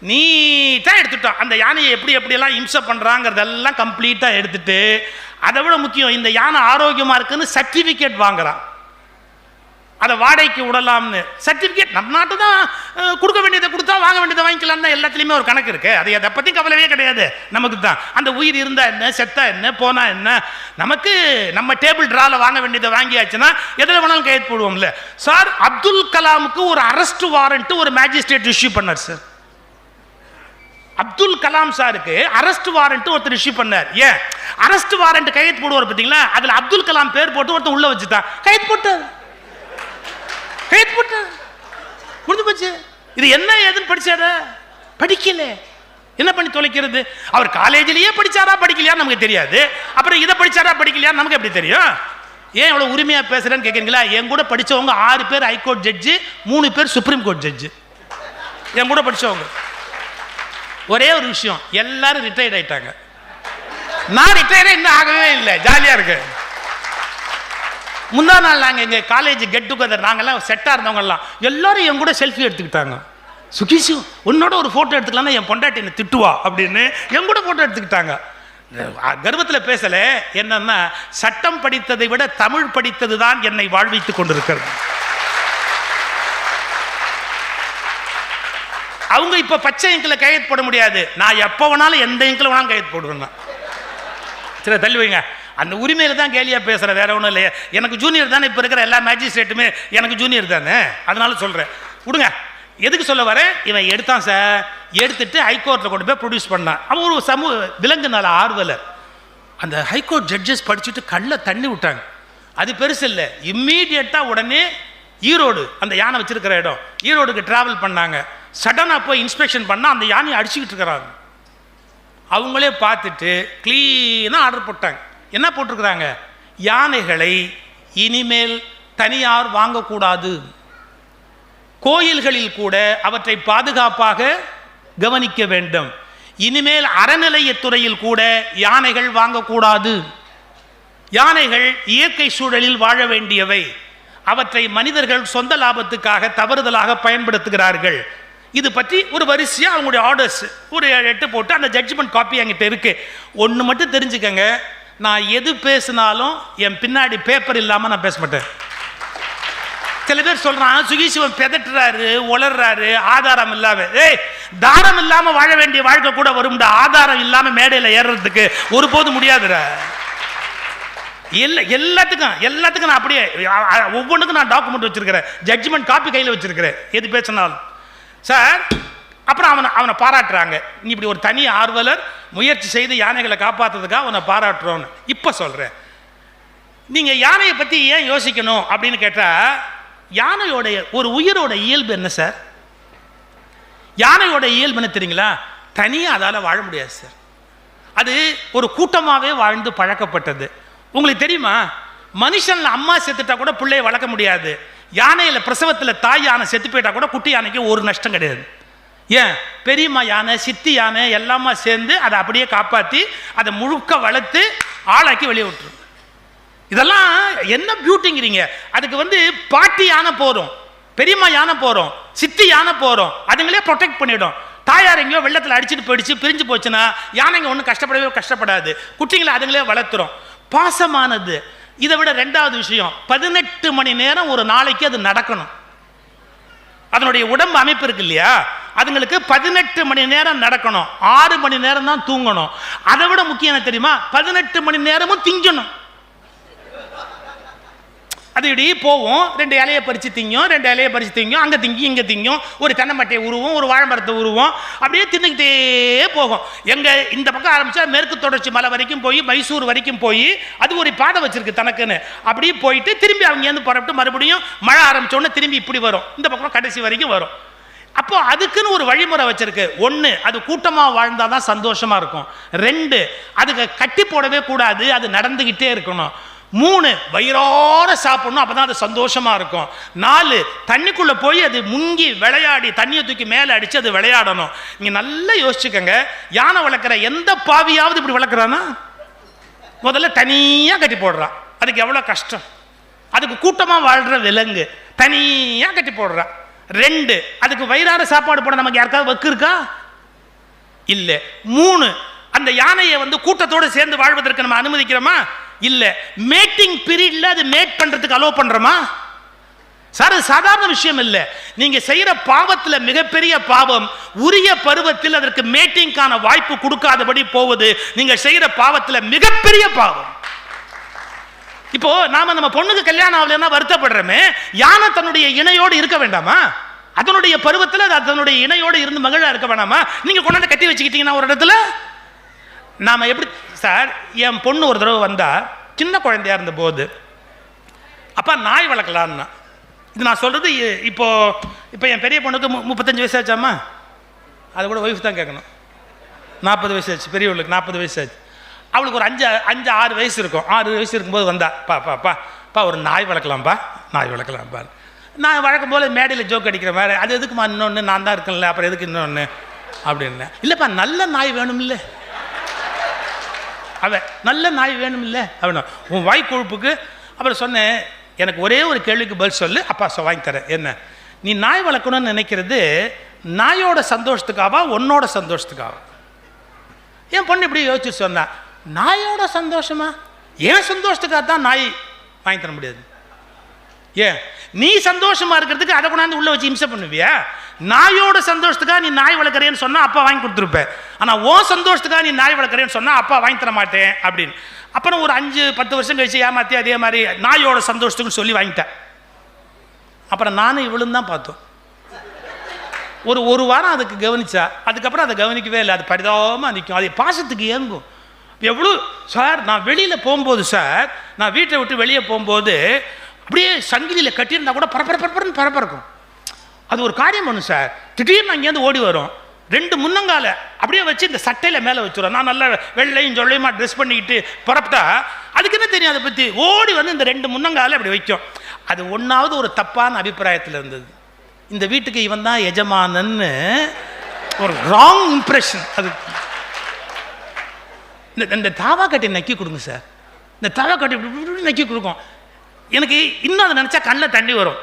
நீட்டாக எடுத்துட்டோம். அந்த யானையை எப்படியெல்லாம் இம்சை பண்ணுறாங்கிறதெல்லாம் கம்ப்ளீட்டாக எடுத்துட்டு, அதை விட முக்கியம் இந்த யானை ஆரோக்கியமாக இருக்குன்னு சர்டிஃபிகேட் வாங்குறான். அதை வாடகைக்கு விடலாம்னு சர்டிஃபிகேட். நம்ம நாட்டு தான் கொடுக்க வேண்டியதை கொடுத்தா வாங்க வேண்டியதை வாங்கிக்கலாம் தான் எல்லாத்துலேயுமே ஒரு கணக்கு இருக்கு. அதை பற்றி கவலையே கிடையாது நமக்கு தான். அந்த உயிர் இருந்தால் என்ன, செத்தா என்ன, போனா என்ன, நமக்கு நம்ம டேபிள் ட்ராவில் வாங்க வேண்டியதை வாங்கியாச்சுன்னா எதில் வேணாலும் கையெழுத்து போடுவோம்ல. சார் அப்துல் கலாமுக்கு ஒரு அரெஸ்ட் வாரண்ட் ஒரு மேஜிஸ்ட்ரேட் இஷ்யூ பண்ணார் சார். அப்துல் கலாம் சாருக்கு அரெஸ்ட் வாரண்ட் ஒருத்தர் இஷ்யூ பண்ணார். ஏன் அரெஸ்ட் வாரண்ட் கையெழுத்து போடுவார் பார்த்தீங்களா, அதில் அப்துல் கலாம் பேர் போட்டு ஒருத்தர் உள்ள வச்சுட்டான், கையெழுத்து போட்டார். முடிஞ்சு போச்சு. இது என்ன ஏதுன்னு படிச்சார படிக்கல, என்ன பண்ணி தொலைக்கிறது? அவர் காலேஜிலேயே படிச்சாரா படிக்கலையா நமக்கு தெரியாது. அப்புறம் இதை படிச்சாரா படிக்கலையா நமக்கு எப்படி தெரியும்? ஏன் இவ்வளவு உரிமையா பேசுறேன்னு கேட்குறீங்களா? என் கூட படிச்சவங்க 6 பேர் ஹைகோர்ட் ஜட்ஜு, 3 பேர் சுப்ரீம் கோர்ட் ஜட்ஜு. என் கூட படிச்சவங்க. ஒரே ஒரு விஷயம், எல்லாரும் ரிட்டையர்ட் ஆயிட்டாங்க. நான் ரிட்டையர் இன்னும் ஆகவே இல்லை, ஜாலியா இருக்கு. முந்தா நாள் நாங்கள் எங்கள் காலேஜ் கெட் டுகெதர், நாங்கள்லாம் செட்டாக இருந்தவங்கலாம் எல்லாரும் என் கூட செல்ஃபி எடுத்துக்கிட்டாங்க. சுகீஷு உன்னோட ஒரு ஃபோட்டோ எடுத்துக்கலாம்னா என் பொண்டாட்டி என்னை திட்டுவா அப்படின்னு என் கூட ஃபோட்டோ எடுத்துக்கிட்டாங்க. கர்வத்தில் பேசலை. என்னன்னா, சட்டம் படித்ததை விட தமிழ் படித்தது தான் என்னை வாழ்வித்துக் கொண்டிருக்கிறது. அவங்க இப்போ பச்சை இங்கில் கையெழுத்து போட முடியாது, நான் எப்போ வேணாலும் எந்த இங்கில் வேணாலும் கையெழுத்து போடுவேன். சரி தள்ளி வைங்க. அந்த உரிமையில் தான் கேலியாக பேசுகிறேன், வேற ஒன்றும் இல்லையே. எனக்கு ஜூனியர் தானே இப்போ இருக்கிற எல்லா மேஜிஸ்ட்ரேட்டுமே, எனக்கு ஜூனியர் தானே, அதனால சொல்கிறேன். விடுங்க. எதுக்கு சொல்ல வரேன், இவன் எடுத்தான் சார், எடுத்துட்டு ஹைகோர்ட்டில் கொண்டு போய் ப்ரொடியூஸ் பண்ணான். அவன் ஒரு விலங்கு நல ஆர்வலர். அந்த ஹைகோர்ட் ஜட்ஜஸ் படிச்சுட்டு கல்ல தண்ணி விட்டாங்க. அது பெருசு இல்லை. இம்மீடியட்டாக உடனே ஈரோடு, அந்த யானை வச்சிருக்கிற இடம், ஈரோடுக்கு டிராவல் பண்ணாங்க. சடனாக போய் இன்ஸ்பெக்ஷன் பண்ணால் அந்த யானையை அடிச்சுக்கிட்டு இருக்கிறாங்க. அவங்களே பார்த்துட்டு க்ளீனாக ஆர்டர் போட்டாங்க. என்ன போட்டிருக்கிறாங்க, யானைகளை இனிமேல் தனியார் வாங்கக்கூடாது, கோயில்களில் கூட அவற்றை பாதுகாப்பாக கவனிக்க வேண்டும், இனிமேல் அறநிலையத்துறையில் கூட யானைகள் வாங்கக்கூடாது, யானைகள் இயற்கை சூழலில் வாழ வேண்டியவை, அவற்றை மனிதர்கள் சொந்த லாபத்துக்காக தவறுதலாக பயன்படுத்துகிறார்கள். இது பற்றி ஒரு வரிசையாக அவங்களுடைய ஆர்டர்ஸ் ஒரு 8 போட்டு அந்த ஜட்ஜ்மெண்ட் காப்பி என்கிட்ட இருக்கு. ஒன்று மட்டும் தெரிஞ்சுக்கங்க, நான் எது பேசினாலும் என் பின்னாடி பேப்பர் இல்லாமல் நான் பேச மாட்டேன். சில பேர் சொல்றான், சுகீஷிவன் பெதட்டுறாரு, உளர்றாரு, ஆதாரம் இல்லாம. தாரம் இல்லாம வாழ வேண்டிய வாழ்க்கை கூட வரும்டா, ஆதாரம் இல்லாம மேடையில் ஏறுறதுக்கு ஒருபோது முடியாதுடா. எல்லாத்துக்கும் நான் அப்படியே ஒவ்வொன்றுக்கும் நான் டாக்குமெண்ட் வச்சிருக்கிறேன், ஜட்ஜ்மெண்ட் காப்பி கையில் வச்சிருக்கிறேன், எது பேசினாலும். சார் அப்புறம் அவனை பாராட்டுறாங்க, நீ இப்படி ஒரு தனி ஆர்வலர், முயற்சி செய்து யானைகளை காப்பாற்றுறதுக்காக அவனை பாராட்டுறோன்னு. இப்போ சொல்கிறேன், நீங்கள் யானையை பற்றி ஏன் யோசிக்கணும் அப்படின்னு கேட்டால், யானையோடைய ஒரு உயிரோட இயல்பு என்ன சார்? யானையோட இயல்பு என்ன தெரியுங்களா? தனியாக அதால் வாழ முடியாது சார். அது ஒரு கூட்டமாகவே வாழ்ந்து பழக்கப்பட்டது. உங்களுக்கு தெரியுமா, மனுஷன்ல அம்மா செத்துட்டா கூட பிள்ளையை வளர்க்க முடியாது. யானையில் பிரசவத்தில் தாய் யானை செத்து போயிட்டா கூட குட்டி யானைக்கு ஒரு நஷ்டம் கிடையாது. ஏன், பெரியம்மா யானை, சித்தி யானை எல்லாமா சேர்ந்து அதை அப்படியே காப்பாற்றி அதை முழுக்க வளர்த்து ஆளாக்கி வெளியே விட்டுரும். இதெல்லாம் என்ன பியூட்டிங்கிறீங்க? அதுக்கு பாட்டி யானை போகிறோம், பெரியம்மா யானை போகிறோம், சித்தி யானை போகிறோம், அதுங்களே ப்ரொடெக்ட் பண்ணிடும். தாயார் எங்கேயோ வெள்ளத்தில் அடிச்சுட்டு போயிடுச்சு, பிரிஞ்சு போச்சுன்னா யானைங்க ஒன்றும் கஷ்டப்படாது, குட்டிங்களை அதுங்களே வளர்த்துரும். பாசமானது. இதை விட 2வது விஷயம், 18 மணி நேரம் ஒரு நாளைக்கு அது நடக்கணும். அதனுடைய உடம்பு அமைப்பு இருக்கு இல்லையா, அதுங்களுக்கு 18 மணி நேரம் நடக்கணும், 6 மணி நேரம் தான் தூங்கணும். அதை விட முக்கியம் என்ன தெரியுமா, 18 மணி நேரமும் திங்கணும். அது இப்படி போவோம், 2 இலையை பறித்து திங்கும், 2 இலையை பறித்து திங்கும், அங்கே திங்கி இங்கே திங்கும், ஒரு தென்னமட்டையை உருவோம், ஒரு வாழைமரத்தை உருவோம், அப்படியே தின்னுக்கிட்டே போகும். எங்கள் இந்த பக்கம் ஆரம்பித்தா மேற்கு தொடர்ச்சி மலை வரைக்கும் போய் மைசூர் வரைக்கும் போய் அது ஒரு பாதை வச்சிருக்கு தனக்குன்னு, அப்படியே போயிட்டு திரும்பி அங்கேருந்து புறப்பட்டு மறுபடியும் மழை ஆரம்பித்தோடனே திரும்பி இப்படி வரும், இந்த பக்கம் கடைசி வரைக்கும் வரும். அப்போ அதுக்குன்னு ஒரு வழிமுறை வச்சிருக்கு. 1, அது கூட்டமாக வாழ்ந்தால் தான் சந்தோஷமாக இருக்கும். 2, அதுக்கு கட்டி போடவே கூடாது, அது நடந்துக்கிட்டே இருக்கணும். 3, வயிறார சாப்பிடணும், அப்பதான் அது சந்தோஷமா இருக்கும். 4, தண்ணிக்குள்ள போய் அது முங்கி விளையாடி தண்ணியை தூக்கி மேலே அடிச்சு அது விளையாடணும். நீங்க நல்லா யோசிச்சுக்கங்க, யானை வளர்க்குற எந்த பாவியாவது இப்படி வளர்க்குறானா? முதல்ல தனியா கட்டி போடுறான், அதுக்கு எவ்வளவு கஷ்டம். அதுக்கு கூட்டமா வாழ்ற விலங்கு தனியா கட்டி போடுறான். 2, அதுக்கு வயிறார சாப்பாடு போட நமக்கு யாருக்காவது வக்கு இருக்கா? இல்ல. 3, அந்த யானையை வந்து கூட்டத்தோடு சேர்ந்து வாழ்வதற்கு நம்ம அனுமதிக்கிறோமா? இல்ல. மேட்டிங் பீரியட்ல அது மேட் பண்றதுக்கு அலோ பண்றோமா? சார், சாதாரண விஷயம் இல்ல. நீங்க செய்யற பாவத்துல மிகப்பெரிய பாவம் உரிய பருவத்தில் அதற்கு மேட்டிங்கான வாய்ப்பு கொடுக்காதபடி போவது நீங்க செய்யற பாவத்துல மிகப்பெரிய பாவம். இப்போ நாம நம்ம பொண்ணுக்கு கல்யாணம் ஆகலைன்னா வருத்தப்படுறோமே, யானை தன்னுடைய இணையோடு இருக்க வேண்டாமா? அதனுடைய பருவத்தில் அதனுடைய இணையோடு இருந்து மகிழா இருக்க வேணாமா? நீங்க கொண்டாந்து கட்டி வச்சுக்கிட்டீங்கன்னா ஒரு இடத்துல நாம எப்படி சார்? என் பொண்ணு ஒரு தடவை வந்தா, சின்ன குழந்தையா இருந்த போது, அப்பா நாய் வளர்க்கலான்னா. இது நான் சொல்றது இப்போ என் பெரிய பொண்ணுக்கு 35 வயசு ஆச்சாமா? அது கூட ஒய்ஃப் தான் கேட்கணும். 40 வயசு ஆச்சு, பெரியவளுக்கு 40 வயசு ஆச்சு. அவளுக்கு ஒரு 5-6 வயசு இருக்கும். 6 வயசு இருக்கும்போது வந்தா, பா ஒரு நாய் வளர்க்கலாம்ப்பா, நாய் வளர்க்கலாம்ப்பா. நான் வழக்கம் போல மேடையில் ஜோக் அடிக்கிற மாதிரி, அது எதுக்குமா இன்னொன்று, நான் தான் இருக்கேன்ல, அப்புறம் எதுக்கு இன்னொன்று அப்படின்னு. இல்லைப்பா நல்ல நாய் வேணும் இல்லை, அவன் நல்ல நாய் வேணும் இல்லை அப்படின்னா உன் வாய் கொழுப்புக்கு. அப்புறம் சொன்னேன், எனக்கு ஒரே ஒரு கேள்விக்கு பதில் சொல்லு, அப்பா வாங்கி தரேன். என்ன, நீ நாய் வளர்க்கணும்னு நினைக்கிறது நாயோட சந்தோஷத்துக்காவா உன்னோட சந்தோஷத்துக்காவா? என் பொண்ணு இப்படி யோசிச்சு சொன்னா, நாயோட சந்தோஷமா? ஏன் சந்தோஷத்துக்காக தான் நாய் வாங்கி தர முடியாது. ஏன் நீ சந்தோஷமா இருக்கிறதுக்கு அதை கொண்டாந்து உள்ள வச்சு இம்சை பண்ணுவியா? நாயோட சந்தோஷத்துக்காக நீ நாய் வளர்க்குறேன்னு சொன்னா அப்பா வாங்கி கொடுத்துருப்பேன். ஆனா உன் சந்தோஷத்துக்காக நீ நாய் வளர்க்குறேன்னு சொன்னா அப்பா வாங்கி தர மாட்டேன் அப்படின்னு. அப்புறம் ஒரு 5-10 வருஷம் கழிச்சு ஏமாத்தி அதே மாதிரி நாயோட சந்தோஷத்துக்குன்னு சொல்லி வாங்கிட்டேன். அப்புறம் நானும் இவளும் தான் பார்த்தோம். ஒரு வாரம் அதுக்கு கவனிச்சா, அதுக்கப்புறம் அதை கவனிக்கவே இல்லை. அது பரிதாபமாக நிற்கும், அது பாசத்துக்கு ஏங்கும். எவ்வளோ சார், நான் வெளியில் போகும்போது சார், நான் வீட்டை விட்டு வெளியே போகும்போது அப்படியே சங்கிலியில் கட்டியிருந்தா கூட பரபரப்புன்னு பரபரக்கும். அது ஒரு காரியம் பண்ணும் சார். திடீர்னு அங்கேருந்து ஓடி வரும், 2 முன்னங்கால அப்படியே வச்சு இந்த சட்டையில் மேலே வச்சுருவோம். நான் நல்லா வெள்ளையும் சொல்லையுமா ட்ரெஸ் பண்ணிக்கிட்டு புறப்பட்டா அதுக்கு என்ன தெரியும் அதை பற்றி, ஓடி வந்து இந்த 2 முன்னங்கால அப்படி வைக்கும். அது ஒன்றாவது ஒரு தப்பான அபிப்பிராயத்தில் இருந்தது. இந்த வீட்டுக்கு இவன் தான் எஜமானன்னு ஒரு ராங் இம்ப்ரெஷன். அது இந்த தாவா கட்டி நக்கி கொடுங்க சார், இந்த தாவா கட்டி நக்கி கொடுக்கும். எனக்கு இன்னும் அதை நினச்சா கண்ணில் தண்ணி வரும்.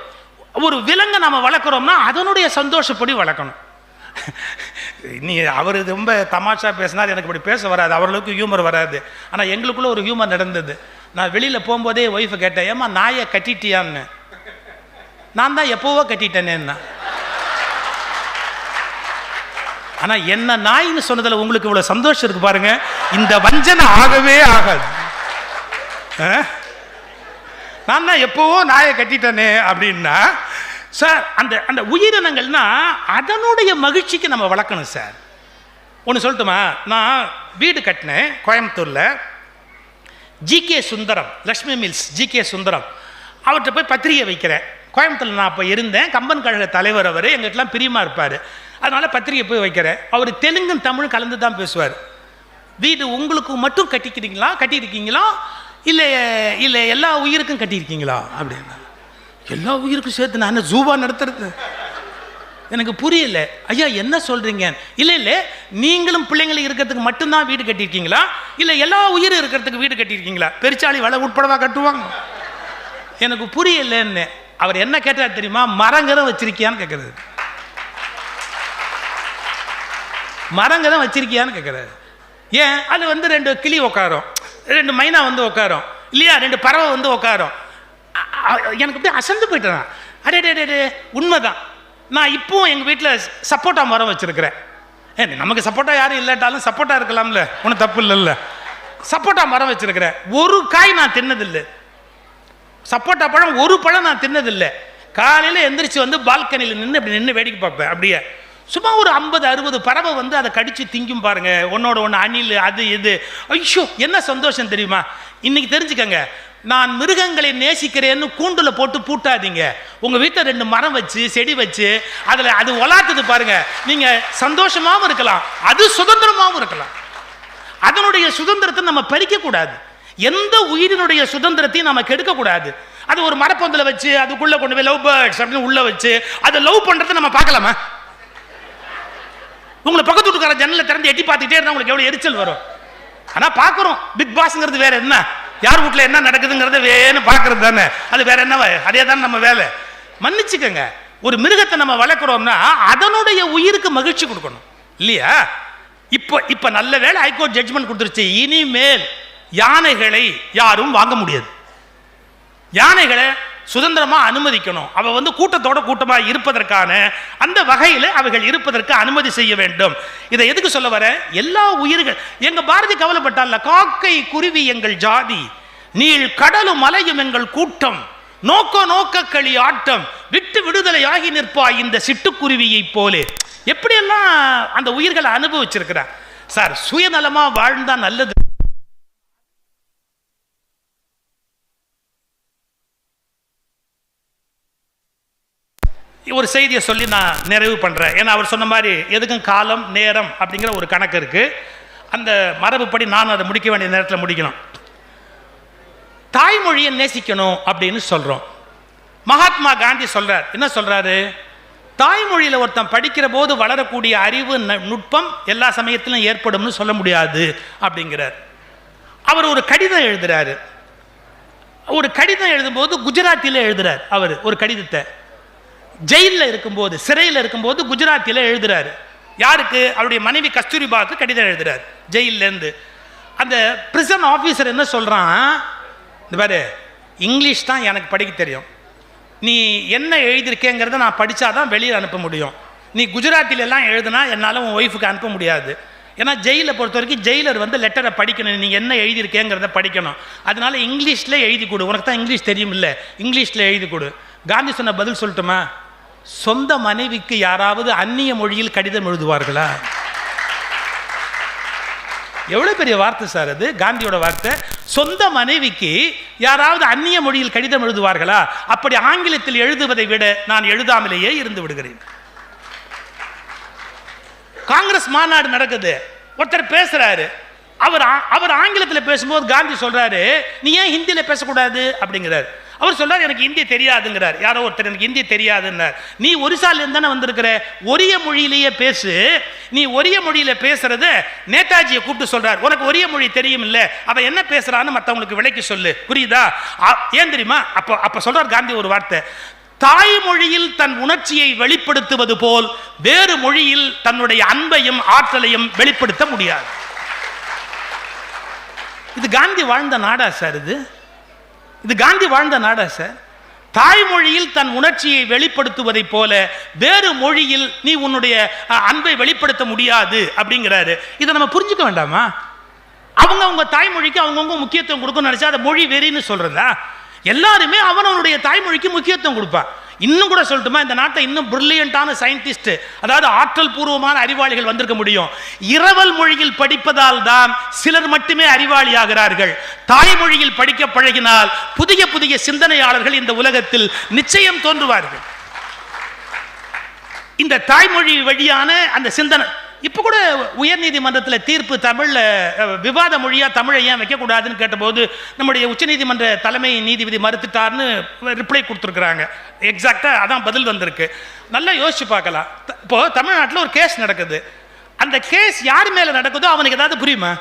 ஒரு விலங்கை நம்ம வளர்க்குறோம்னா அதனுடைய சந்தோஷப்படி வளர்க்கணும். நீ அவர் ரொம்ப தமாஷா பேசினார், எனக்கு இப்படி பேச வராது, அவர்களுக்கு ஹியூமர் வராது. ஆனால் எங்களுக்குள்ள ஒரு ஹியூமர் நடந்தது. நான் வெளியில் போகும்போதே ஒய்ஃபை கேட்டேன், ஏம்மா நாயை கட்டிட்டியான்னு. நான் தான் எப்போவோ கட்டிட்டேனேன்னா. ஆனால் என்ன நாயின்னு சொன்னதில் உங்களுக்கு இவ்வளோ சந்தோஷம் இருக்கு பாருங்க. இந்த வஞ்சனை ஆகவே ஆகாது. நான் தான் எப்போவோ நாயை கட்டிட்டேனே அப்படின்னா சார், அந்த உயிரினங்கள்னா அதனுடைய மகிழ்ச்சிக்கு நம்ம வளர்க்கணும் சார். ஒன்று சொல்லட்டுமா, நான் வீடு கட்டினேன் கோயம்புத்தூரில். GK Sundaram, Lakshmi mills GK Sundaram, அவர்கிட்ட போய் பத்திரிகை வைக்கிறேன். கோயம்புத்தூரில் நான் அப்போ இருந்தேன், கம்பன் கழக தலைவர் அவர், எங்கள்கிட்டலாம் பிரியமாக இருப்பார். அதனால் பத்திரிகை போய் வைக்கிறேன். அவர் தெலுங்கும் தமிழ் கலந்து தான் பேசுவார். வீடு உங்களுக்கு மட்டும் கட்டியிருக்கீங்களா இல்லை இல்லை எல்லா உயிருக்கும் கட்டியிருக்கீங்களா அப்படின்னா. எல்லா உயிருக்கும் சேர்த்து நான் ஜூவா நடத்துறது எனக்கு புரியல. ஐயா என்ன சொல்றீங்க? இல்லை நீங்களும் பிள்ளைங்களும் இருக்கிறதுக்கு மட்டும்தான் வீடு கட்டியிருக்கீங்களா இல்லை எல்லா உயிரும் இருக்கிறதுக்கு வீடு கட்டியிருக்கீங்களா? பெருச்சாளி வலை உட்படவா கட்டுவாங்க? எனக்கு புரியலன்னு. அவர் என்ன கேட்டார் தெரியுமா? மரங்கரம் வச்சிருக்கியான்னு கேட்கறது. மரங்கரம் வச்சிருக்கியான்னு கேட்கறாரு. ஏன்? அது வந்து 2 கிளி உட்காரும், 2 மைனா வந்து உட்காரும் இல்லையா, 2 பறவை வந்து உட்காரும். எனக்கு அப்படியே அசந்து போயிட்டேன். அடே உண்மைதான். நான் இப்போவும் எங்கள் வீட்டில் சப்போட்டா மரம் வச்சுருக்கிறேன். நமக்கு சப்போட்டா யாரும் இல்லாட்டாலும் சப்போட்டா இருக்கலாம்ல, ஒன்றும் தப்பு இல்லைல்ல. சப்போட்டா மரம் வச்சுருக்கிறேன். ஒரு காய் நான் தின்னதில்லை. சப்போட்டா பழம் ஒரு பழம் நான் தின்னதில்லை. காலையில் எந்திரிச்சு வந்து பால்கனியில் நின்று வேடிக்கை பார்ப்பேன். அப்படியே சும்மா ஒரு 50-60 பறவை வந்து அதை கடிச்சு திங்கும் பாருங்க, ஒன்னோட ஒன்று அணில் அது இது. ஐயோ என்ன சந்தோஷம் தெரியுமா? இன்னைக்கு தெரிஞ்சுக்கங்க, நான் மிருகங்களை நேசிக்கிறேன்னு கூண்டுல போட்டு பூட்டாதீங்க. உங்க வீட்டில் 2 மரம் வச்சு செடி வச்சு அதில் அது வளர்த்துது பாருங்க, நீங்க சந்தோஷமாகவும் இருக்கலாம், அது சுதந்திரமாகவும் இருக்கலாம். அதனுடைய சுதந்திரத்தை நம்ம பறிக்க கூடாது. எந்த உயிரினுடைய சுதந்திரத்தையும் நம்ம கெடுக்க கூடாது. அது ஒரு மரப்பொந்தில் வச்சு அதுக்குள்ள கொண்டு போய் லவ் பேர்ட்ஸ் அப்படின்னு உள்ள வச்சு அதை லவ் பண்றதை நம்ம பார்க்கலாமா? உங்களை பக்கத்து வீட்டுக்கார ஜன்னலை திறந்து எட்டி பார்த்துட்டே இருந்தா உங்களுக்கு எவ்வளவு எரிச்சல் வரும். ஆனா பாக்குறோம், பிக் பாஸ்ங்கிறது வேற என்ன, யார் வீட்டுல என்ன நடக்குதுங்கிறத வேணும் பார்க்கறது தானே, அது வேற என்ன, அதே தானே நம்ம வேலை. மன்னிச்சுக்கங்க, ஒரு மிருகத்தை நம்ம வளர்க்குறோம்னா அதனுடைய உயிருக்கு மகிழ்ச்சி கொடுக்கணும் இல்லையா? இப்ப நல்ல வேளை ஹைகோர்ட் ஜட்ஜ்மெண்ட் கொடுத்துருச்சு, இனிமேல் யானைகளை யாரும் வாங்க முடியாது. யானைகளை சுதந்திரமா அனுமதிக்கணும். அவ கூட்டத்தோட கூட்டமா இருப்பதற்கான அந்த வகையில் அவைகள் இருப்பதற்கு அனுமதி செய்ய வேண்டும். இதை எதுக்கு சொல்ல வர, எல்லா உயிர்கள், எங்க பாரதி கவலைப்பட்டால, காக்கை குருவி எங்கள் ஜாதி, நீள் கடலும் மலையும் எங்கள் கூட்டம், நோக்க நோக்க களி ஆட்டம், விட்டு விடுதலை ஆகி நிற்பாய் இந்த சிட்டுக்குருவியை போலே. எப்படியெல்லாம் அந்த உயிர்களை அனுபவிச்சிருக்கிறார் சார். சுயநலமா வாழ்ந்தா நல்லது. ஒரு செய்தியை சொல்லி நான் நிறைவு பண்றேன். ஏன்னா அவர் சொன்ன மாதிரி எதுக்கும் காலம் நேரம் அப்படிங்கிற ஒரு கணக்கு இருக்கு. அந்த மரபுப்படி நான் அதை முடிக்க வேண்டிய நேரத்தில் முடிக்கணும். தாய்மொழியை நேசிக்கணும் அப்படின்னு சொல்றோம். மகாத்மா காந்தி சொல்றார், என்ன சொல்றாரு, தாய்மொழியில் ஒருத்தன் படிக்கிற போது வளரக்கூடிய அறிவு நுட்பம் எல்லா சமயத்திலும் ஏற்படும்னு சொல்ல முடியாது அப்படிங்கிறார். அவர் ஒரு கடிதம் எழுதுறாரு. ஒரு கடிதம் எழுதும்போது குஜராத்தில எழுதுறார். அவர் ஒரு கடிதத்தை ஜெயிலில் இருக்கும்போது, சிறையில் இருக்கும்போது குஜராத்தில எழுதுறாரு. யாருக்கு? அவருடைய மனைவி கஸ்தூரிபாவுக்கு கடிதம் எழுதுறாரு ஜெயிலிருந்து. அந்த பிரிசன் ஆஃபீஸர் என்ன சொல்றான், இந்த பாரு, இங்கிலீஷ் தான் எனக்கு படிக்க தெரியும், நீ என்ன எழுதியிருக்கேங்கிறத நான் படித்தாதான் வெளியில் அனுப்ப முடியும். நீ குஜராத்திலெல்லாம் எழுதுனா என்னால் உன் ஒய்ஃபுக்கு அனுப்ப முடியாது. ஏன்னா ஜெயிலை பொறுத்த வரைக்கும் ஜெயிலர் லெட்டரை படிக்கணும், நீங்கள் என்ன எழுதியிருக்கேங்கிறத படிக்கணும். அதனால இங்கிலீஷில் எழுதி கொடு, உனக்கு தான் இங்கிலீஷ் தெரியும் இல்லை, இங்கிலீஷில் எழுதி கொடு. காந்தி சொன்ன பதில் சொல்லட்டுமா, சொந்த மனைவிக்கு யாராவது அந்நிய மொழியில் கடிதம் எழுதுவார்களா? எவ்வளவு பெரிய வார்த்தை சார் அது, காந்தியோட வார்த்தை. சொந்த மனைவிக்கு யாராவது அந்நிய மொழியில் கடிதம் எழுதுவார்களா? அப்படி ஆங்கிலத்தில் எழுதுவதை விட நான் எழுதாமலேயே இருந்து விடுகிறேன். காங்கிரஸ் மாநாடு நடக்குது, ஒருத்தர் பேசுறாரு, அவர் ஆங்கிலத்தில் பேசும்போது காந்தி சொல்றாரு, நீ ஏன் ஹிந்தியில பேசக்கூடாது அப்படிங்கிறார். அவர் சொல்றாரு, எனக்கு ஹிந்தி தெரியாதுங்கிறார். யாரோ ஒருத்தர் எனக்கு ஹிந்தி தெரியாதுன்னார். நீ ஒரிசால இருந்து தானே வந்திருக்கிற, ஒரிய மொழியிலேயே பேசு. நீ ஒரிய மொழியில பேசுறது நேதாஜியை கூப்பிட்டு சொல்றார், உனக்கு ஒரிய மொழி தெரியும் இல்ல, அவ என்ன பேசுறான்னு மற்றவங்களுக்கு விளக்கி சொல்லு, புரியுதா? ஏன் தெரியுமா? அப்ப சொல்றார் காந்தி ஒரு வார்த்தை, தாய்மொழியில் தன் உணர்ச்சியை வெளிப்படுத்துவது போல் வேறு மொழியில் தன்னுடைய அன்பையும் ஆற்றலையும் வெளிப்படுத்த முடியாது. இது காந்தி வாழ்ந்த நாடா சார்? இது காந்தி வாழ்ந்த நாடா சார்? தாய்மொழியில் தன் உணர்ச்சியை வெளிப்படுத்துவதை போல வேறு மொழியில் நீ உன்னுடைய அன்பை வெளிப்படுத்த முடியாது அப்படிங்கிறாரு. இதை நம்ம புரிஞ்சுக்க வேண்டாமா? அவங்க தாய்மொழிக்கு அவங்கவுங்க முக்கியத்துவம் கொடுக்கணும்னு நினைச்சா அதை மொழி வெறின்னு சொல்றதா? எல்லாருமே அவனுடைய தாய்மொழிக்கு முக்கியத்துவம் கொடுப்பான். இன்னும் கூட சொல்லட்டுமா, இந்த நாட்டை இன்னும் பிரில்லியண்டான சயின்டிஸ்ட், அதாவது ஆற்றல் பூர்வமான அறிவாளிகள் வந்திருக்க முடியும். இரவல் மொழியில் படிப்பதால் தான் சிலர் மட்டுமே அறிவாளி ஆகிறார்கள். தாய்மொழியில் படிக்க பழகினால் புதிய புதிய சிந்தனையாளர்கள் இந்த உலகத்தில் நிச்சயம் தோன்றுவார்கள். இந்த தாய்மொழி வழியான அந்த சிந்தனை, இப்ப கூட உயர் நீதிமன்றத்தில் தீர்ப்பு தமிழ்ல விவாத மொழியா தமிழை ஏன் வைக்கக்கூடாதுன்னு கேட்டபோது நம்முடைய உச்சநீதிமன்ற தலைமை நீதிபதி மறுத்துட்டார்னு ரிப்ளை கொடுத்துருக்குறாங்க. எக்ஸாக்டா அதான் பதில் வந்திருக்கு. நல்லா யோசிச்சு பார்க்கலாம். இப்போ தமிழ்நாட்டில் ஒரு கேஸ் நடக்குது, அந்த கேஸ் யார் மேல நடக்குதோ அவனுக்கு ஏதாவது புரியுமா?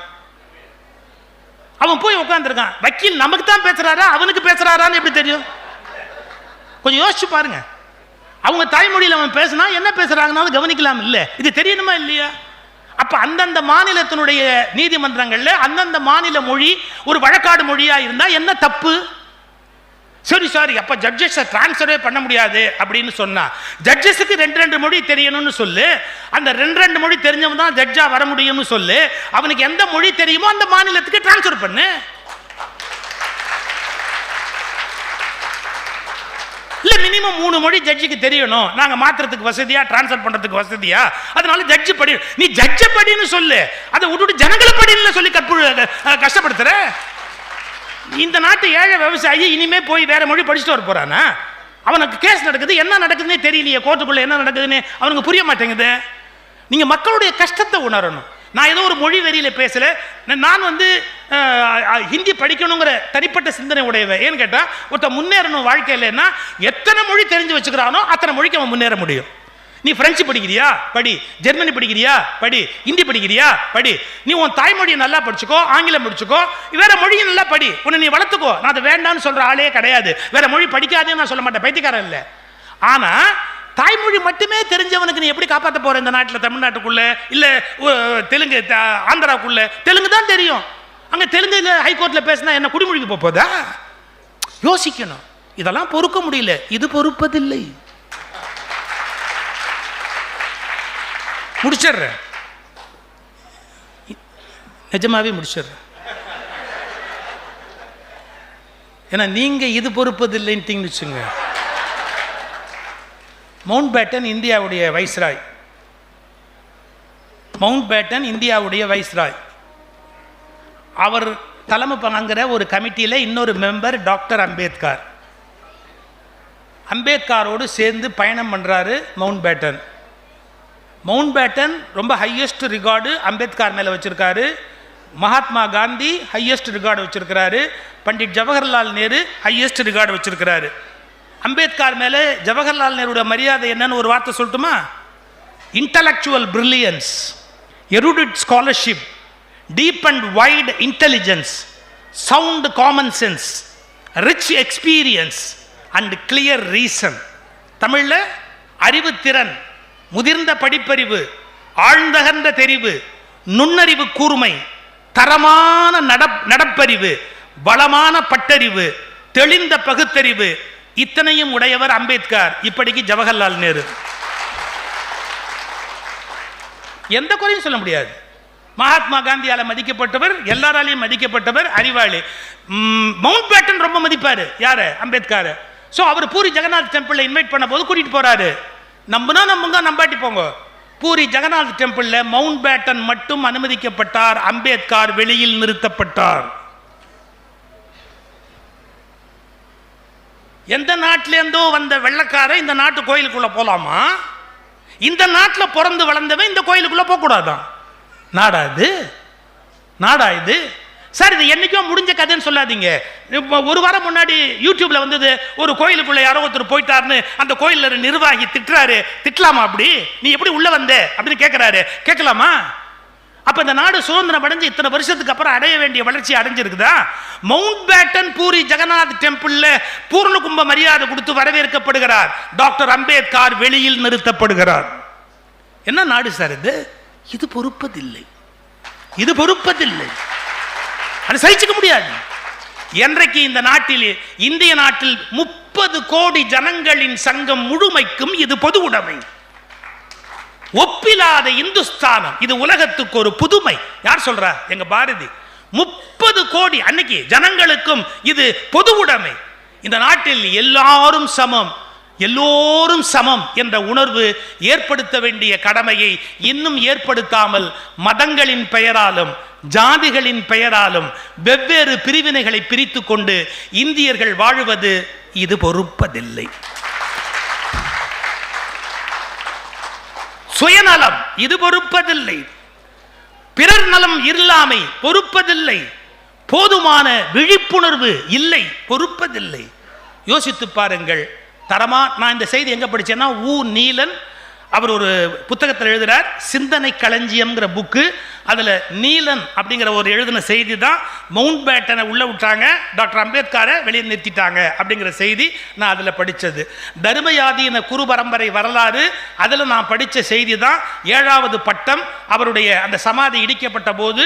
அவன் போய் உட்காந்துருக்கான், வக்கீல் நமக்கு தான் பேசுறாரா அவனுக்கு பேசுறாரான்னு எப்படி தெரியும்? கொஞ்சம் யோசிச்சு பாருங்க. அவங்க தாய்மொழியில் அவன் பேசினா என்ன பேசுறாங்கன்னு கவனிக்கலாம் இல்ல? இது தெரியணுமா இல்லையா? அப்ப அந்தந்த மாநிலத்தினுடைய நீதிமன்றங்கள்ல அந்தந்த மாநில மொழி ஒரு வழக்காடு மொழியா இருந்தா என்ன தப்பு? சாரி அப்ப ஜட்ஜஸ் டிரான்ஸ்ஃபரே பண்ண முடியாது அப்படின்னு சொன்னா, ஜட்ஜஸுக்கு 2 மொழி தெரியணும்னு சொல்லு, அந்த 2 மொழி தெரிஞ்சவன் தான் ஜட்ஜா வர முடியும்னு சொல்லு. அவனுக்கு எந்த மொழி தெரியுமோ அந்த மாநிலத்துக்கு டிரான்ஸ்ஃபர் பண்ணு. இல்ல மினிமம் 3 மொழி ஜட்ஜுக்கு தெரியணும், நாங்க மாத்திரத்துக்கு வசதியா டிரான்ஸ்ஃபர் பண்றதுக்கு வசதியா, அதனால ஜட்ஜ் படி, நீ ஜட்ஜ படின்னு சொல்லு, அதை விட்டுட்டு ஜனங்களை படின்னு சொல்லி கஷ்டப்படுத்துற. இந்த நாட்டு ஏழை விவசாயி இனிமே போய் வேற மொழி படிச்சுட்டு வர போறானா? அவனுக்கு கேஸ் நடக்குது, என்ன நடக்குதுன்னே தெரியலையே, கோர்ட்டுக்குள்ள என்ன நடக்குதுன்னு அவனுக்கு புரிய மாட்டேங்குது. நீங்க மக்களுடைய கஷ்டத்தை உணரணும். நான் ஏதோ ஒரு மொழி வெறியில பேசல, நான் ஹிந்தி படிக்கணுங்கிற தனிப்பட்ட சிந்தனை உடையவன். ஏன்னு கேட்டா, ஒருத்த முன்னேறணும் வாழ்க்கையிலன்னா எத்தனை மொழி தெரிஞ்சு வச்சுக்கிறானோ அத்தனை மொழிக்கு அவன் முன்னேற முடியும். நீ பிரெஞ்சு படிக்கிறியா படி, ஜெர்மனி படிக்கிறியா படி, ஹிந்தி படிக்கிறியா படி. நீ உன் தாய்மொழியை நல்லா படிச்சுக்கோ, ஆங்கிலம் படிச்சுக்கோ, வேற மொழியை நல்லா படி, உன்னை நீ வளர்த்துக்கோ. நான் அதை வேண்டான்னு சொல்ற ஆளே கிடையாது, வேற மொழி படிக்காதே நான் சொல்ல மாட்டேன், பைத்தியக்காரன் இல்லை. ஆனா தாய்மொழி மட்டுமே தெரிஞ்சவனுக்கு நீ எப்படி காப்பாற்ற போற இந்த நாட்டில்? தமிழ்நாட்டுக்குள்ள இல்ல தெலுங்கு, ஆந்திராக்குள்ள தெலுங்கு தான் தெரியும். அங்க தெலுங்குல ஹைகோர்ட்ல பேசினா என்ன குடிமொழிக்கு போதா? யோசிக்கணும். இதெல்லாம் பொறுக்க முடியல. இது பொறுப்பதில்லை. முடிச்சிடுறேன், நிஜமாவே முடிச்சிடுறேன். ஏன்னா நீங்க இது பொறுப்பதில்லைன்னு வச்சுங்க. மவுண்ட் பேட்டன் இந்தியாவுடைய வைஸ்ராய். மவுண்ட் பேட்டன் இந்தியாவுடைய வைஸ்ராய். அவர் தலைமை பங்குற ஒரு கமிட்டியில் இன்னொரு மெம்பர் டாக்டர் அம்பேத்கர். அம்பேத்கரோடு சேர்ந்து பயணம் பண்ணுறாரு மவுண்ட் பேட்டன். மவுண்ட் பேட்டன் ரொம்ப ஹையஸ்ட் ரிகார்டு அம்பேத்கர் மேலே வச்சுருக்காரு. மகாத்மா காந்தி ஹையஸ்ட் ரிகார்டு வச்சுருக்கிறாரு. பண்டிட் ஜவஹர்லால் நேரு ஹையஸ்ட் ரிகார்டு வச்சுருக்கிறாரு. அம்பேத்கர் மேலே ஜவஹர்லால் நேருடைய மரியாதை என்னன்னு ஒரு வார்த்தை சொல்லட்டுமா? Intellectual brilliance, erudite scholarship, deep and wide intelligence, sound common sense, rich experience and clear reason. தமிழில் அறிவுத்திறன், முதிர்ந்த படிப்பறிவு, ஆழ்ந்தகன்ற தெரிவு, நுண்ணறிவு கூர்மை, தரமான நடப்பறிவு, வளமான பட்டறிவு, தெளிந்த பகுத்தறிவு, இத்தனையும் உடையவர் அம்பேத்கர். இப்படிக்கு ஜவஹர்லால் நேரு. எந்த குறையும் சொல்ல முடியாது. மகாத்மா காந்தியால மதிக்கப்பட்டவர், எல்லாராலையும் மதிக்கப்பட்டவர், அறிவாளி. மவுண்ட் பேட்டன் ரொம்ப மதிப்பாரு யாரு? அம்பேத்கர். ஸோ அவர் பூரி ஜெகநாத் டெம்பிள் இன்வைட் பண்ண போது கூட்டிட்டு போறாரு. நம்புனா நம்புங்க, நம்பாட்டி போங்க. Puri Jagannath temple Mountbatten மட்டும் அனுமதிக்கப்பட்டார். அம்பேத்கர் வெளியில் நிறுத்தப்பட்டார். எந்த நாட்டிலேருந்தோ வந்த வெள்ளக்கார இந்த நாட்டு கோயிலுக்குள்ள போலாமா? இந்த நாட்டில் பிறந்து வளர்ந்தவன் இந்த கோயிலுக்குள்ள போக கூடாதான்? நாடா இது? நாடா இது? சார் இது என்னைக்கும் முடிஞ்ச கதைன்னு சொல்லாதீங்க. ஒரு வாரம் முன்னாடி யூடியூப்ல வந்தது, ஒரு கோயிலுக்குள்ள யாரோ ஒருத்தர் போயிட்டாருன்னு அந்த கோயில்ல நிர்வாகி திட்டுறாரு. திட்டலாமா? அப்படி நீ எப்படி உள்ள வந்த அப்படின்னு கேட்கிறாரு. கேட்கலாமா? அப்ப இந்த நாடு சுதந்திரம் அடைஞ்சு இத்தனை வருஷத்துக்கு அப்புறம் அடைய வேண்டிய வளர்ச்சி அடைஞ்சிருக்குதா? மவுண்ட் பேட்டன் பூரி ஜெகநாத் டெம்பிள்ல பூர்ண கும்ப மரியாதை கொடுத்து வரவேற்கப்படுகிறார். டாக்டர் அம்பேத்கர் வெளியில் நிறுத்தப்படுகிறார். என்ன நாடு சார் இது? இது பொறுப்பதில்லை. இது பொறுப்பதில்லை. அது சகிச்சுக்க முடியாது. என்றைக்கு இந்த நாட்டில், இந்திய நாட்டில் 30 கோடி ஜனங்களின் சங்கம் முழுமைக்கும் இது பொது உடைமை. ஒப்பிலாத இந்துஸ்தானம். இது உலகத்துக்கு ஒரு புதுமை. யார் சொல்றா? எங்க பாரதி. 30 கோடி அன்னைக்கு ஜனங்களுக்கும் இது பொது உடைமை. இந்த நாட்டில் எல்லாரும் சமம், எல்லோரும் சமம் என்ற உணர்வு ஏற்படுத்த வேண்டிய கடமையை இன்னும் ஏற்படுத்தாமல் மதங்களின் பெயராலும் ஜாதிகளின் பெயராலும் வெவ்வேறு பிரிவினைகளை பிரித்து கொண்டு இந்தியர்கள் வாழுவது இது பொறுப்பதில்லை. சுயநலம் இது பொறுப்பதில்லை. பிறர் நலம் இல்லாமை பொறுப்பதில்லை. போதுமான விழிப்புணர்வு இல்லை, பொறுப்பதில்லை. யோசித்து பாருங்கள். தரமா நான் இந்த செய்தி எங்க படிச்சேன்னா, நீலன் அவர் ஒரு புத்தகத்தில் எழுதுறார், சிந்தனை களஞ்சியம்ங்கிற புக்கு. அதில் நீலன் அப்படிங்கிற ஒரு எழுதின செய்தி தான் மவுண்ட் பேட்டனை உள்ள விட்டாங்க, டாக்டர் அம்பேத்கரை வெளியே நிறுத்திட்டாங்க அப்படிங்கிற செய்தி நான் அதில் படித்தது. தர்மயாதீன குரு பரம்பரை வரலாறு அதில் நான் படித்த செய்தி தான் 7வது பட்டம். அவருடைய அந்த சமாதி இடிக்கப்பட்ட போது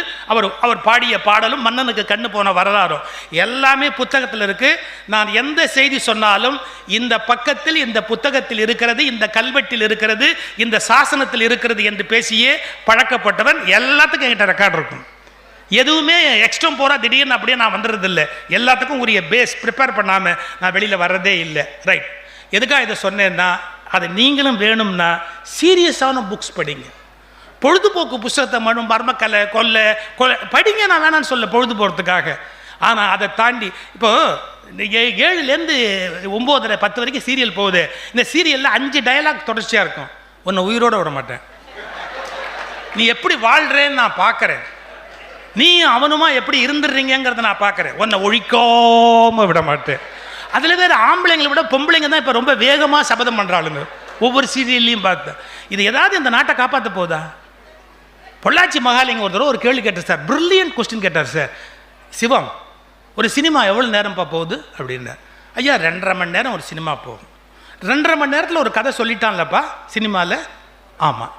அவர் பாடிய பாடலும் மன்னனுக்கு கண்ணு போன வரலாறும் எல்லாமே புத்தகத்தில் இருக்கு. நான் எந்த செய்தி சொன்னாலும் இந்த பக்கத்தில், இந்த புத்தகத்தில் இருக்கிறது, இந்த கல்வெட்டில் இருக்கிறது, இந்த சாசனத்தில் இருக்கிறது என்று பேசியே பழக்கப்பட்டவன். எல்லாத்துக்கும் என்கிட்ட ரெக்கார்ட் இருக்கும். எதுவுமே எக்ஸ்ட்ரம் போறா திடீர்னு அப்படியே நான் வந்துடுறது இல்லை. எல்லாத்துக்கும் உரிய பேஸ் ப்ரிப்பேர் பண்ணாம நான் வெளியில வர்றதே இல்லை. ரைட். எதுக்காக இதை சொன்னேன்னா, அதை நீங்களும் வேணும்னா சீரியஸான புக்ஸ் படிங்க. பொழுதுபோக்கு புஸ்தகத்தை மட்டும் மர்மக்கலை கொல்லை படிங்க, நான் வேணான்னு சொல்ல பொழுதுபோகிறதுக்காக. ஆனால் அதை தாண்டி இப்போ 7லேருந்து 9, 10 வரைக்கும் சீரியல் போகுது. இந்த சீரியலில் 5 டயலாக் தொடர்ச்சியாக இருக்கும். உன்னை உயிரோட விட மாட்டேன், நீ எப்படி வாழ்றேன்னு நான் பார்க்குறேன், நீ அவனுமா எப்படி இருந்துடுறீங்கிறத நான் பார்க்குறேன், உன்னை ஒழிக்காம விட மாட்டேன். அதில் வேறு ஆம்பளைங்களை விட பொம்பளைங்க தான் இப்போ ரொம்ப வேகமாக சபதம் பண்ணுறாளுங்க ஒவ்வொரு சீரியல்லையும் பார்த்தேன். இது ஏதாவது இந்த நாட்டை காப்பாற்ற போதா? பொள்ளாச்சி மகாலிங்க ஒருத்தர் ஒரு கேள்வி கேட்டார் சார், பிரில்லியன்ட் கொஸ்டின் கேட்டார் சார். சிவம், ஒரு சினிமா எவ்வளோ நேரம்ப்பா போகுது அப்படின்னார். ஐயா 2.5 மணி நேரம் ஒரு சினிமா போகும். 2.5 மணி நேரத்தில் ஒரு கதை சொல்லிட்டான்லப்பா சினிமாவில். ஆமாம்.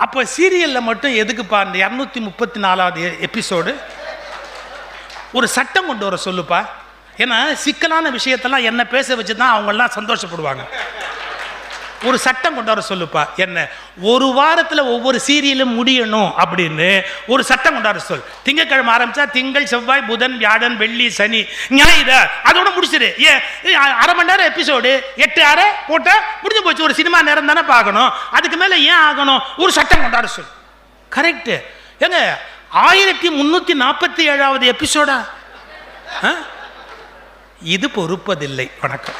அப்போ சீரியலில் மட்டும் எதுக்குப்பா இந்த 234வது எபிசோடு? ஒரு சட்டம் கொண்டு வர சொல்லுப்பா. ஏன்னா சிக்கலான விஷயத்தெல்லாம் என்ன பேச வச்சு தான் அவங்கெல்லாம் சந்தோஷப்படுவாங்க. ஒரு சட்டம் கொண்டு வர சொல்லுப்பா. என்ன, ஒரு வாரத்தில் ஒவ்வொரு சீரியலும் முடியணும் அப்படின்னு ஒரு சட்டம் கொண்டு வர சொல். திங்கக்கிழமை ஆரம்பிச்சா திங்கள், செவ்வாய், புதன், வியாழன், வெள்ளி, சனி, ஞாயிறு அதோட முடிச்சிரு. ஏன் 1/2 மணி நேரம் எபிசோடு 8 போட்டால் முடிஞ்சு போச்சு. ஒரு சினிமா நேரம் தானே பார்க்கணும், அதுக்கு மேலே ஏன் ஆகணும்? ஒரு சட்டம் கொண்டாட சொல். கரெக்டு. ஏங்க 1347வது எபிசோடா? இது பொறுப்பதில்லை. வணக்கம்.